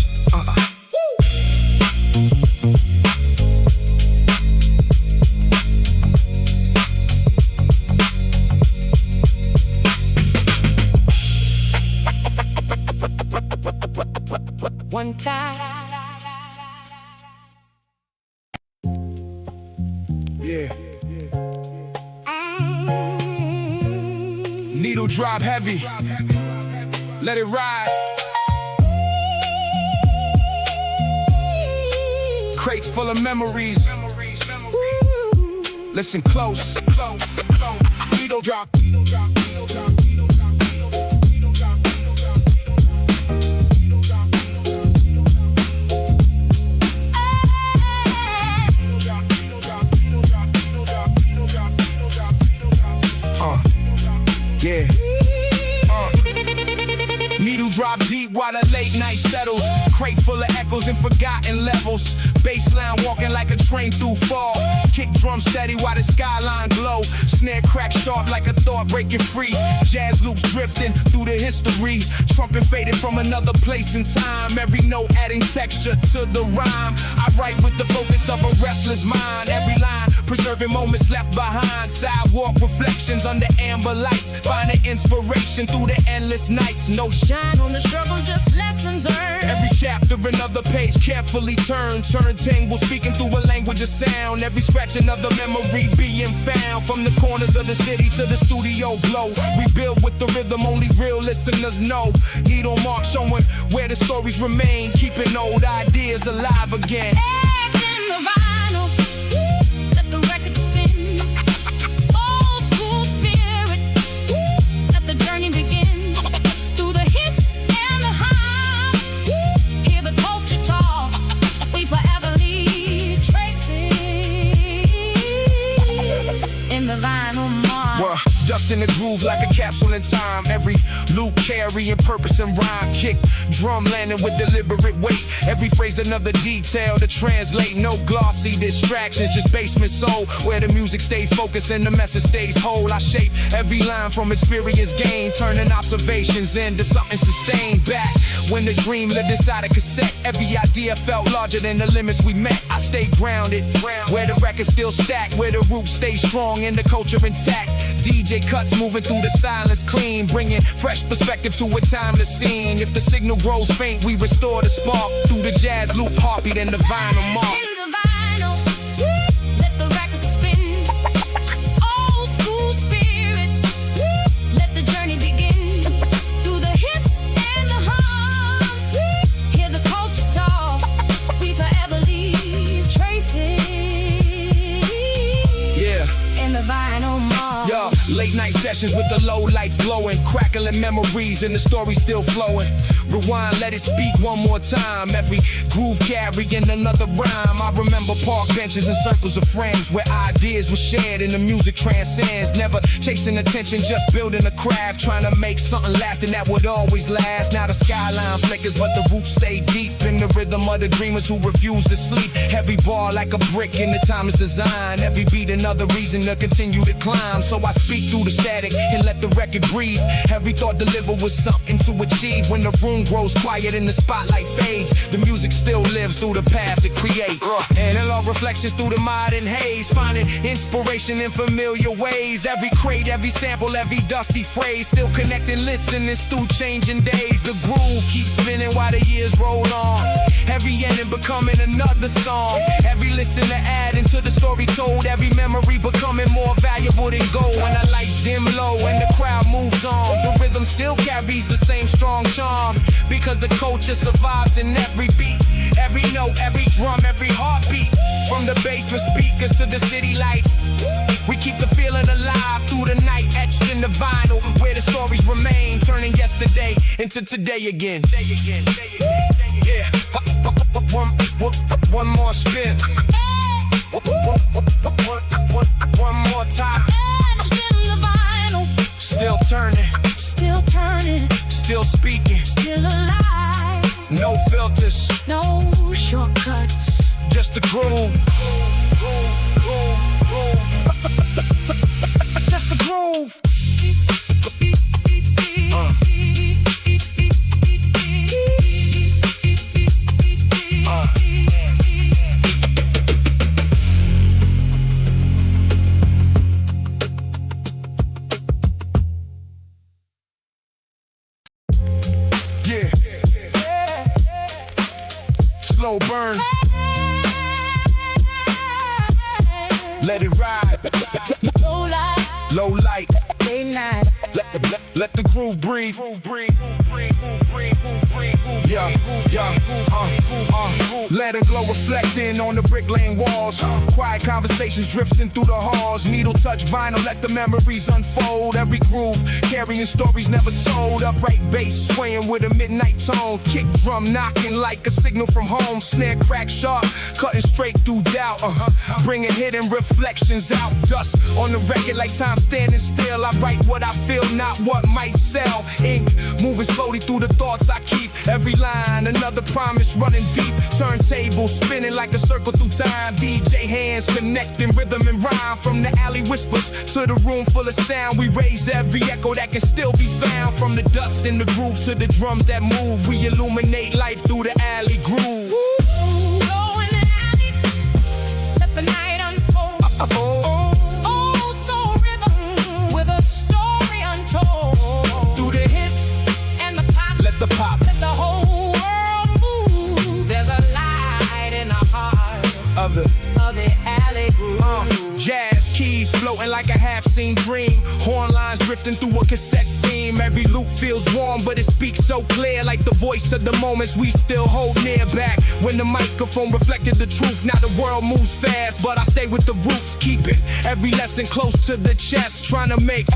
One time. Yeah. Needle drop heavy, let it ride. Crates full of memories. Listen close. Needle drop. Yeah. Needle drop deep while the late night settles. Crate full of echoes and forgotten levels. Bassline walking like a train through fog. Kick drum steady while the skyline glow. Snare crack sharp like a thought breaking free. Jazz loops drifting through the history. Trumpet faded from another place in time. Every note adding texture to the rhyme. I write with the focus of a restless mind. Every line preserving moments left behind. Sidewalk reflections under amber lights. Finding inspiration through the endless nights. No Shine on the struggle, just lessons earned. Every chapter, another page carefully turned. Turntable speaking through a language of sound. Every scratch, another memory being found. From the corners of the city to the studio glow. We build with the rhythm only real listeners know. Needle mark showing where the stories remain. Keeping old ideas alive again. Egg in the vinyl, let the record spin. Old school spirit, let the journey begin. Through the hiss and the hum, hear the culture talk. We forever leave traces. lost in the groove like a capsule in time. Every loop carrying purpose and rhyme. Kick, drum landing with deliberate weight. Every phrase another detail to translate. No glossy distractions, just basement soul, where the music stays focused and the message stays whole. I shape every line from experience gained, turning observations into something sustained. Back when the dream lived inside a cassette, every idea felt larger than the limits we met. I stay grounded, where the record still stacked, where the roots stay strong and the culture intact. DJ cuts moving through the silence clean, bringing fresh perspective to a timeless scene. If the signal grows faint, we restore the spark through the jazz loop heartbeat and the vinyl marks. In the vinyl, let the record spin. Old school spirit, let the journey begin. Through the hiss and the hum, hear the culture talk. We forever leave traces. Yeah. In the vinyl mark. Yo, late night sessions with the low lights glowing, crackling memories and the story still flowing. Rewind, let it speak one more time. Every groove carrying another rhyme. I remember park benches and circles of friends where ideas were shared and the music transcends. Never chasing attention, just building a craft, trying to make something lasting that would always last. Now the skyline flickers, but the roots stay deep in the rhythm of the dreamers who refuse to sleep. Every bar like a brick in the time is designed. Every beat another reason to continue to climb. So I speak through the static and let the record breathe. Every thought delivered was something to achieve. When the room grows quiet and the spotlight fades, the music still lives through the paths it creates. Analog reflections through the modern haze, finding inspiration in familiar ways. Every crate, every sample, every dusty phrase, still connecting listeners through changing days. The groove keeps spinning while the years roll on. Every ending becoming another song. Every listener adding to the story told. Every memory becoming more valuable than gold. When the lights dim low and the crowd moves on, the rhythm still carries the same strong charm. Because the culture survives in every beat, every note, every drum, every heartbeat. From the basement speakers to the city lights, we keep the feeling alive through the night, etched in the vinyl, where the stories remain, turning yesterday into today again. Yeah, one more spin. One more time. Still in the vinyl, Still turning, still turning, still speaking. still alive. No filters, No shortcuts. just the groove. Just the groove. Yeah. Slow burn. Let it ride. Low light, Low light. late night. Let the groove breathe. Yeah. Let it glow reflecting on the brick lane walls. Quiet conversations drifting through the halls. Needle touch vinyl, let the memories unfold. Every groove carrying stories never told. Upright bass swaying with a midnight tone. Kick drum knocking like a signal from home. Snare crack sharp, cutting straight through doubt. Bringing hidden reflections out. Dust on the record like time standing still. I write what I feel, not what might sell. Ink moving slowly through the thoughts I keep. Every line, another promise running deep. Turntable spinning like a circle through time. DJ hands connecting rhythm and rhyme. From the alley whispers to the room full of sound, we raise every echo that can still be found. From the dust in the grooves to the drums that move, we illuminate life through the alley groove. Go in the alley, let the night unfold. Oh, soul rhythm with a story untold. Through the hiss And the pop, let the pop let the whole world move. There's a light in the heart of the of the alley groove. jazz keys floating like a half-seen dream. Horn lines drifting through a cassette seam. Every loop feels warm, but it speaks so clear, like the voice of the moments we still hold near. Back when the microphone reflected the truth. Now the world moves fast, but I stay with the roots, keeping every lesson close to the chest, trying to make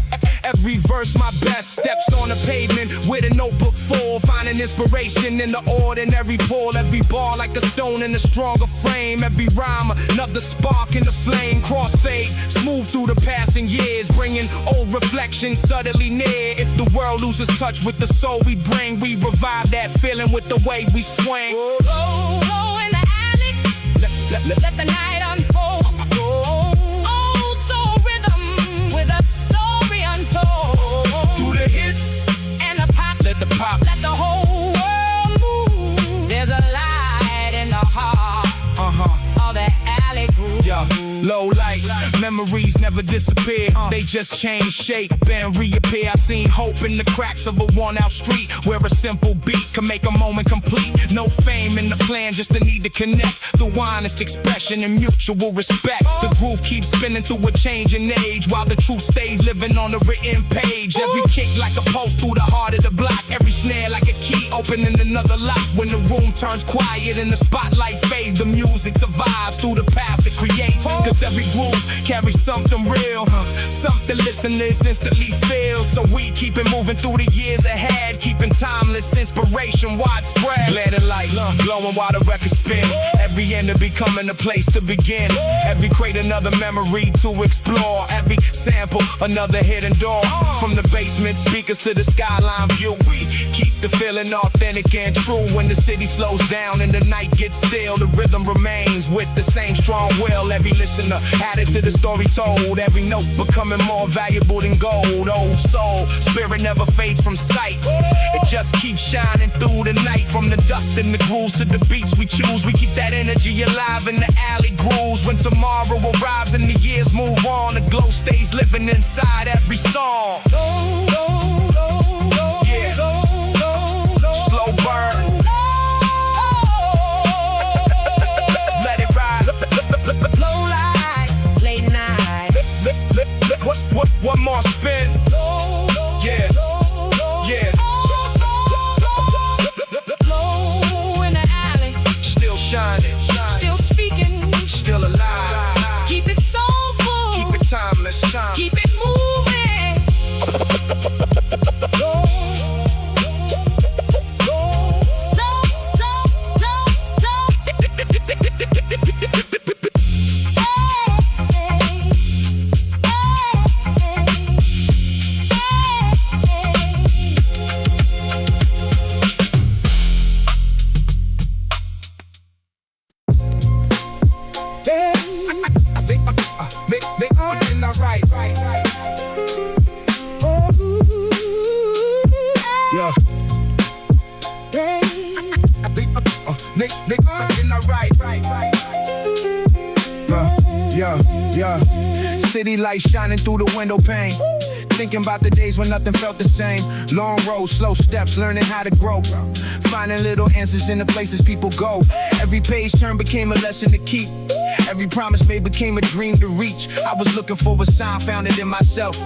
Every verse my best, steps on the pavement with a notebook full, finding inspiration in the ordinary pull. Every bar like a stone in a stronger frame. Every rhyme another spark in the flame. Crossfade, smooth through the passing years, bringing old reflections subtly near. If the world loses touch with the soul we bring, we revive that feeling with the way we swing. Low in the alley, let the night unfold. Old soul rhythm with a story untold. Through the hiss And the pop, let the pop. let the whole world move. There's a light in the heart of that alley groove. Yeah, low light, memories never disappear. They just change shape and reappear. I seen hope in the cracks of a worn-out street, where a simple beat can make a moment complete. No fame in the plan, just the need to connect through honest expression and mutual respect. The groove keeps spinning through a changing age, while the truth stays living on the written page. Every kick like a pulse through the heart of the block. Every snare like a key opening another lock. When the room turns quiet and the spotlight fades, the music survives through the paths it creates. Cause every groove carries something real, something listeners instantly feel. So we keep it moving through the years ahead, keeping timeless inspiration widespread. Let it light, glowing while the record spin. Every end becoming a place to begin. Every crate another memory to explore. Every sample another hidden door. From the basement speakers to the skyline view, we keep the feeling authentic and true. When the city slows down and the night gets still, the rhythm remains with the same strong will. Every listener added to the story told. Every note becoming more valuable than gold. Old soul, spirit never fades from sight. It just keeps shining through the night. From the dust and the grooves to the beats we choose, we keep that energy alive in the alley grooves. When tomorrow arrives and the years move on, the glow stays living inside every song. Yeah, slow burn. Let it ride. Low light, late night. One more spin. Yeah, yeah. Low in the alley, Still shining, still speaking. still alive. Keep it soulful, Keep it timeless, time. keep it moving. Low, They in the right. Yeah. They in the right. Yeah. City lights shining through the window pane. Thinking about the days when nothing felt the same. Long roads, slow steps, learning how to grow. Finding little answers in the places people go. Every page turned became a lesson to keep. Every promise made became a dream to reach. I was looking for a sign, found it in myself.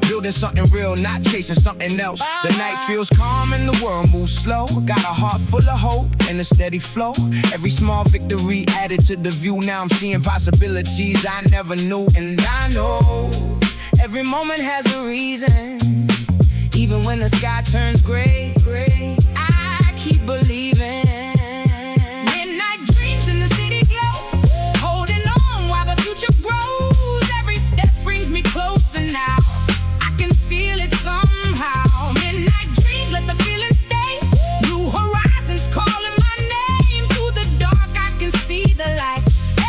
Building something real, not chasing something else. The night feels calm and the world moves slow. Got a heart full of hope and a steady flow. Every small victory added to the view. Now I'm seeing possibilities I never knew. And I know every moment has a reason. Even when the sky turns gray, I keep believing. Midnight dreams in the city glow, holding on while the future grows. Every step brings me closer now. I can feel it somehow. Midnight dreams, let the feeling stay. New horizons calling my name. Through the dark I can see the light.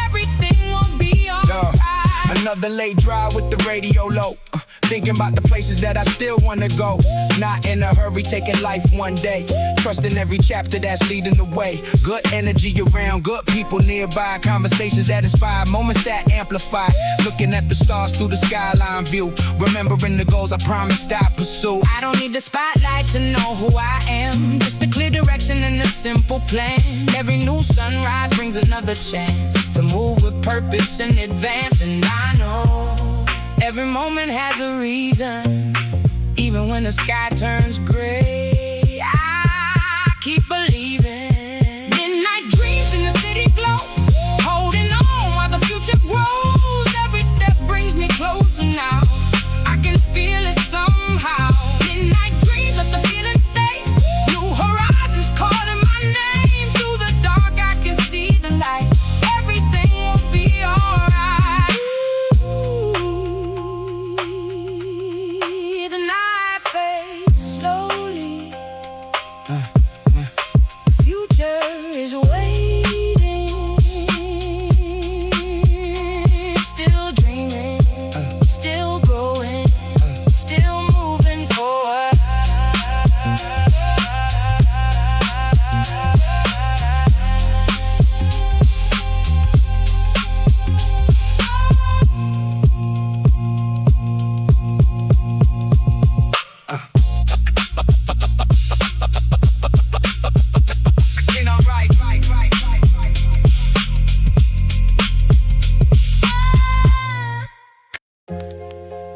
Everything will be alright. Another late drive with the radio low. Thinking about the places that I still wanna go. Not in a hurry, taking life one day. Trusting every chapter that's leading the way. Good energy around, good people nearby. Conversations that inspire, moments that amplify. Looking at the stars through the skyline view. Remembering the goals I promised I pursue. I don't need the spotlight to know who I am. Just a clear direction and a simple plan. Every new sunrise brings another chance to move with purpose and advance. And I know every moment has a reason. Even when the sky turns gray, I keep believing. Midnight dreams in the city glow, holding on while the future grows. Every step brings me closer now. I can feel it somewhere. is waiting, still dreaming, still growing, still moving forward.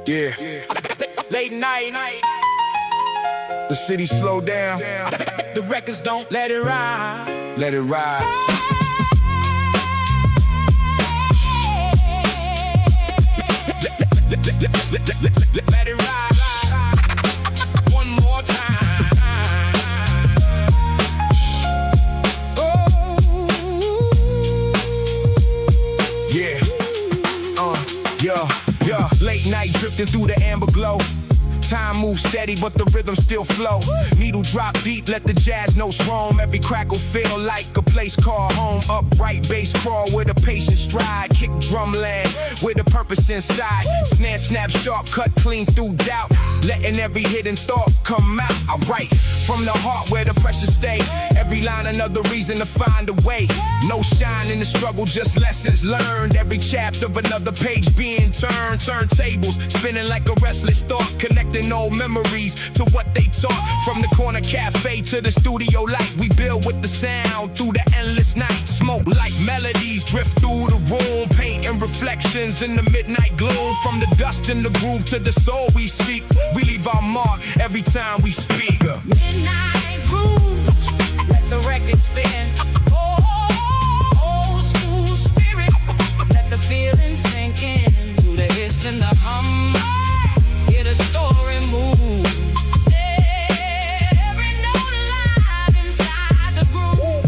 Yeah. Late night. The city slow down. The records don't let it ride. Let it ride. Let it ride. One more time. Oh. Yeah. Yeah. Late night drifting through the amber glow. Time moves steady, but the rhythm still flow. Needle drop deep, let the jazz notes roam. Every crackle feel like a place called home. Upright bass crawl with a patient stride. Kick drum land with a purpose inside. Snare snap sharp, cut clean through doubt. Letting every hidden thought come out. I write from the heart where the pressure stay. Every line another reason to find a way. No shine in the struggle, just lessons learned. Every chapter of another page being turned. Turntables spinning like a restless thought. Connecting old memories to what they taught. From the corner cafe to the studio light, we build with the sound through the endless night. Smoke like melodies drift through the room, painting reflections in the midnight gloom. From the dust in the groove to the soul we seek, we leave our mark every time we speak. Midnight grooves, let the record spin. Old school spirit, let the feeling sink in. Through the hiss and the hum, hear the story move. Every note alive inside the groove.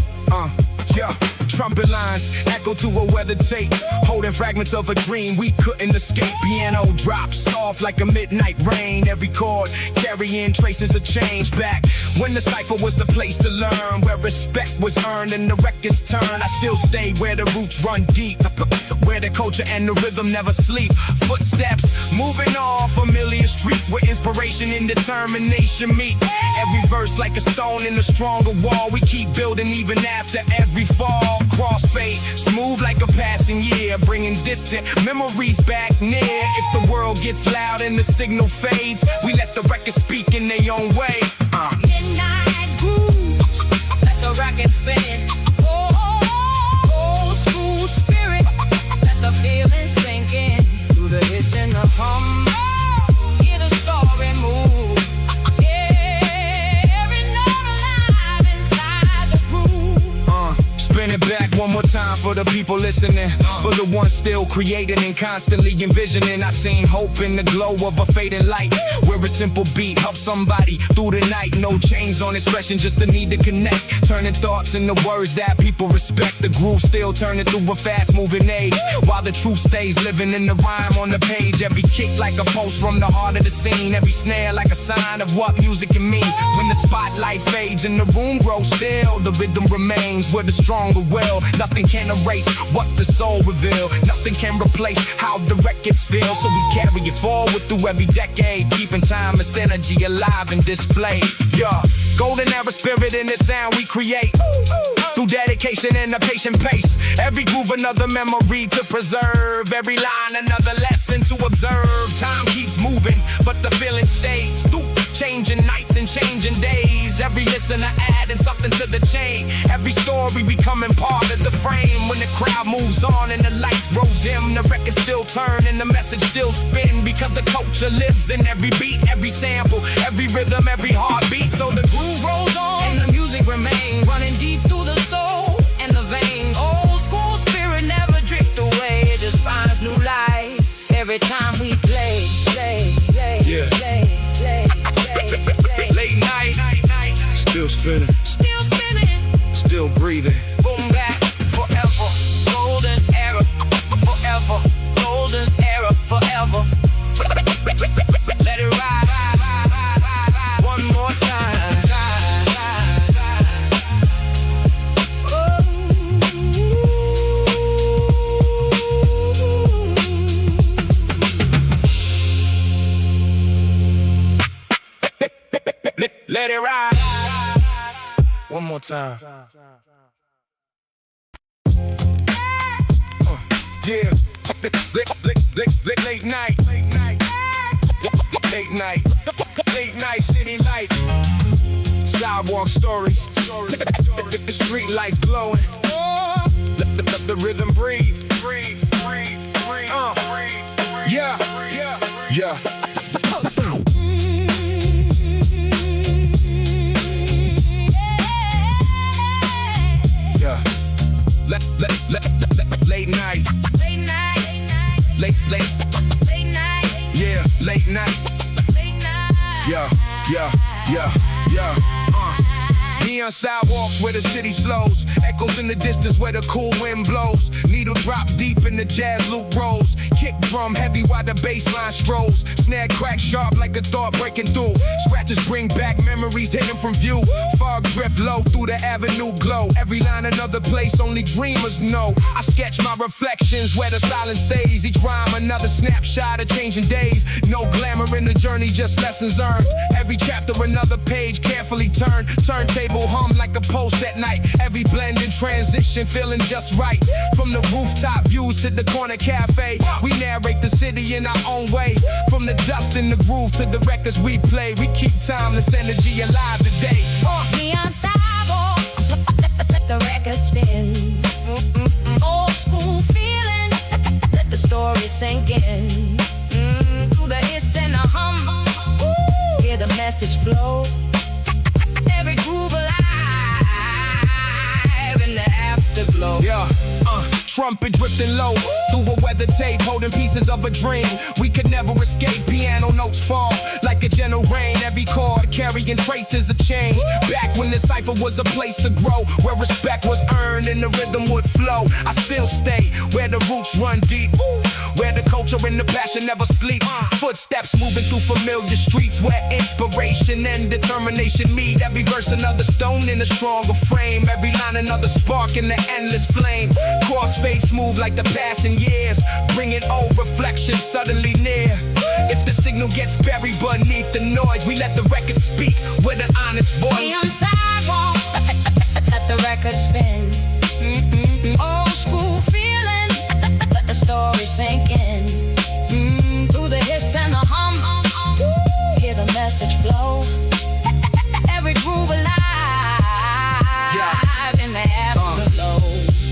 Yeah. Trumpet lines echo through a weather tape, holding fragments of a dream we couldn't escape. Piano drops soft like a midnight rain. Every chord carrying traces of change. Back when the cipher was the place to learn, where respect was earned and the records turned. I still stay where the roots run deep, where the culture and the rhythm never sleep. Footsteps moving on familiar streets, where inspiration and determination meet. Every verse like a stone in a stronger wall. We keep building even after every fall. Crossfade, smooth like a passing year, bringing distant memories back near. If the world gets loud and the signal fades, we let the record speak in their own way. Midnight grooves, let the record spin. Old school spirit, let the feeling sink in. Through the hiss and the hum, hear the story move. Every note alive inside the groove. Spin it back one more time for the people listening, for the ones still creating and constantly envisioning. I seen hope in the glow of a fading light, where a simple beat helps somebody through the night. No chains on expression, just the need to connect, turning thoughts into words that people respect. The groove still turning through a fast moving age, while the truth stays living in the rhyme on the page. Every kick like a pulse from the heart of the scene, every snare like a sign of what music can mean. When the spotlight fades and the room grows still, the rhythm remains with a stronger will. Nothing can erase what the soul reveal, nothing can replace how the records feel. So we carry it forward through every decade, keeping timeless energy alive and displayed. Yeah, golden era spirit in the sound we create, through dedication and a patient pace. Every groove another memory to preserve, every line another lesson to observe. Time keeps moving, but the feeling stays. Through changing nights and changing days, every listener adding something to the chain. Every story becoming part of the frame. When the crowd moves on and the lights grow dim, the record still turn and the message still spin. Because the culture lives in every beat, every sample, every rhythm, every heartbeat. So the groove rolls on and the music remains, running deep through the soul and the veins. Old school spirit never drift away, it just finds new life every time we play. Yeah. Late night, still spinning, still breathing. Boom bap forever, golden era forever, golden era forever. Let it ride one more time. Oh. longtime. Yeah, late night, late night city light, sidewalk stories, the street lights glowing, the rhythm breathe, yeah, yeah. Late night, late night, yeah, late night, yeah. Neon sidewalks where the city slows, echoes in the distance where the cool wind blows. Needle drop deep in the jazz loop rolls. Kick drum heavy while the bass line strolls. Snare crack sharp like a thought breaking through. Scratches bring back memories hidden from view. Fog drift low through the avenue glow. Every line another place only dreamers know. I sketch my reflections where the silence stays. Each rhyme another snapshot of changing days. No glamour in the journey, just lessons earned. Every chapter another page carefully turned. Turntable hum like a post at night. Every blend and transition feeling just right. From the rooftop views to the corner cafe, we narrate the city in our own way. From the dust in the groove to the records we play, we keep timeless energy alive today. Neon sidewalks, let the record spin. Old school feeling, let the story sink in. Through the hiss and the hum, hear the message flow. Every groove alive in the afterglow. Yeah, trumpet drifting low through a weather tape, holding pieces of a dream. We could never escape. Piano notes fall like a gentle rain. Every chord carrying traces of change. Back when the cipher was a place to grow, where respect was earned and the rhythm would flow. I still stay where the roots run deep, where the culture and the passion never sleep. Footsteps moving through familiar streets, where inspiration and determination meet. Every verse another stone in a stronger frame. Every line another spark in the endless flame. Crossfades move like the passing years, bringing old reflections suddenly near. If the signal gets buried beneath the noise, we let the record speak with an honest voice. Neon sidewalk, let the record spin. Old school feeling, let the story sink in. Through the hiss and the hum, hear the message flow. Every groove alive in the afterglow.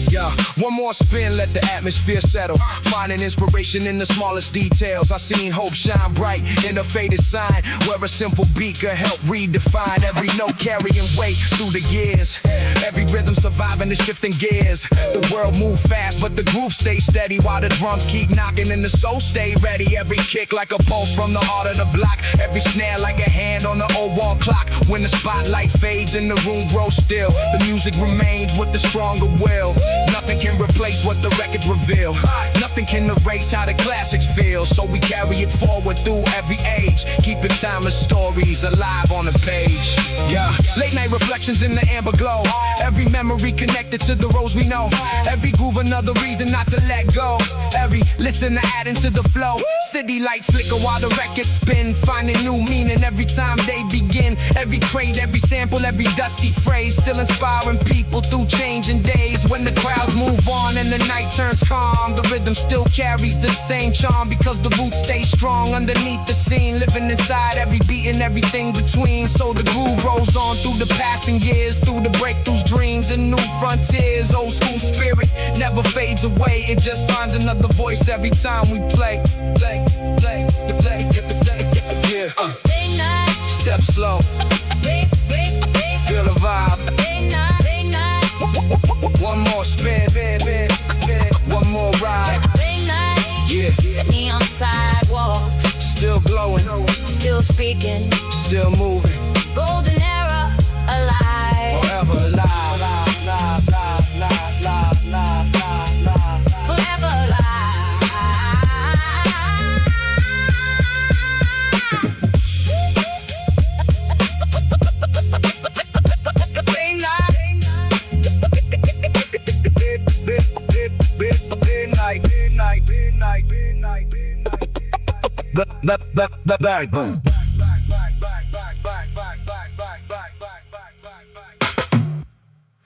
Yeah, one more spin, let the atmosphere settle. Finding inspiration in the smallest details. I seen hope shine bright in a faded sign, where a simple beat could help redefine. Every note carrying weight through the years. Every rhythm surviving the shifting gears. The world move fast, but the groove stays steady, while the drums keep knocking and the soul stay ready. Every kick like a pulse from the heart of the block. Every snare like a hand on the old wall clock. When the spotlight fades and the room grows still, the music remains with the stronger will. Nothing can replace what the records reveal. Nothing can erase how the classics feel. So we carry it forward through every age, keeping timeless stories alive on the page. Yeah, late night reflections in the amber glow. Every memory connected to the roads we know. Every groove another reason not to let go. Every listener adding to the flow. City lights flicker while the records spin, finding new meaning every time they begin. Every crate, every sample, every dusty phrase, still inspiring people through changing days. When the crowds move on and the night turns calm, the rhythm still carries the same charm, because the roots stay strong underneath the scene, living inside every beat and everything between. So the groove rolls on through the passing years, through the breakthroughs, dreams, and new frontiers. Old school spirit never fades away, it just finds another voice every time we play. Yeah, Late night, step slow, feel the vibe. late night, One more spin, one more ride. late night. Yeah, Neon sidewalk, still glowing, still speaking. still moving, Golden era alive, forever alive. forever alive. Midnight. Boom.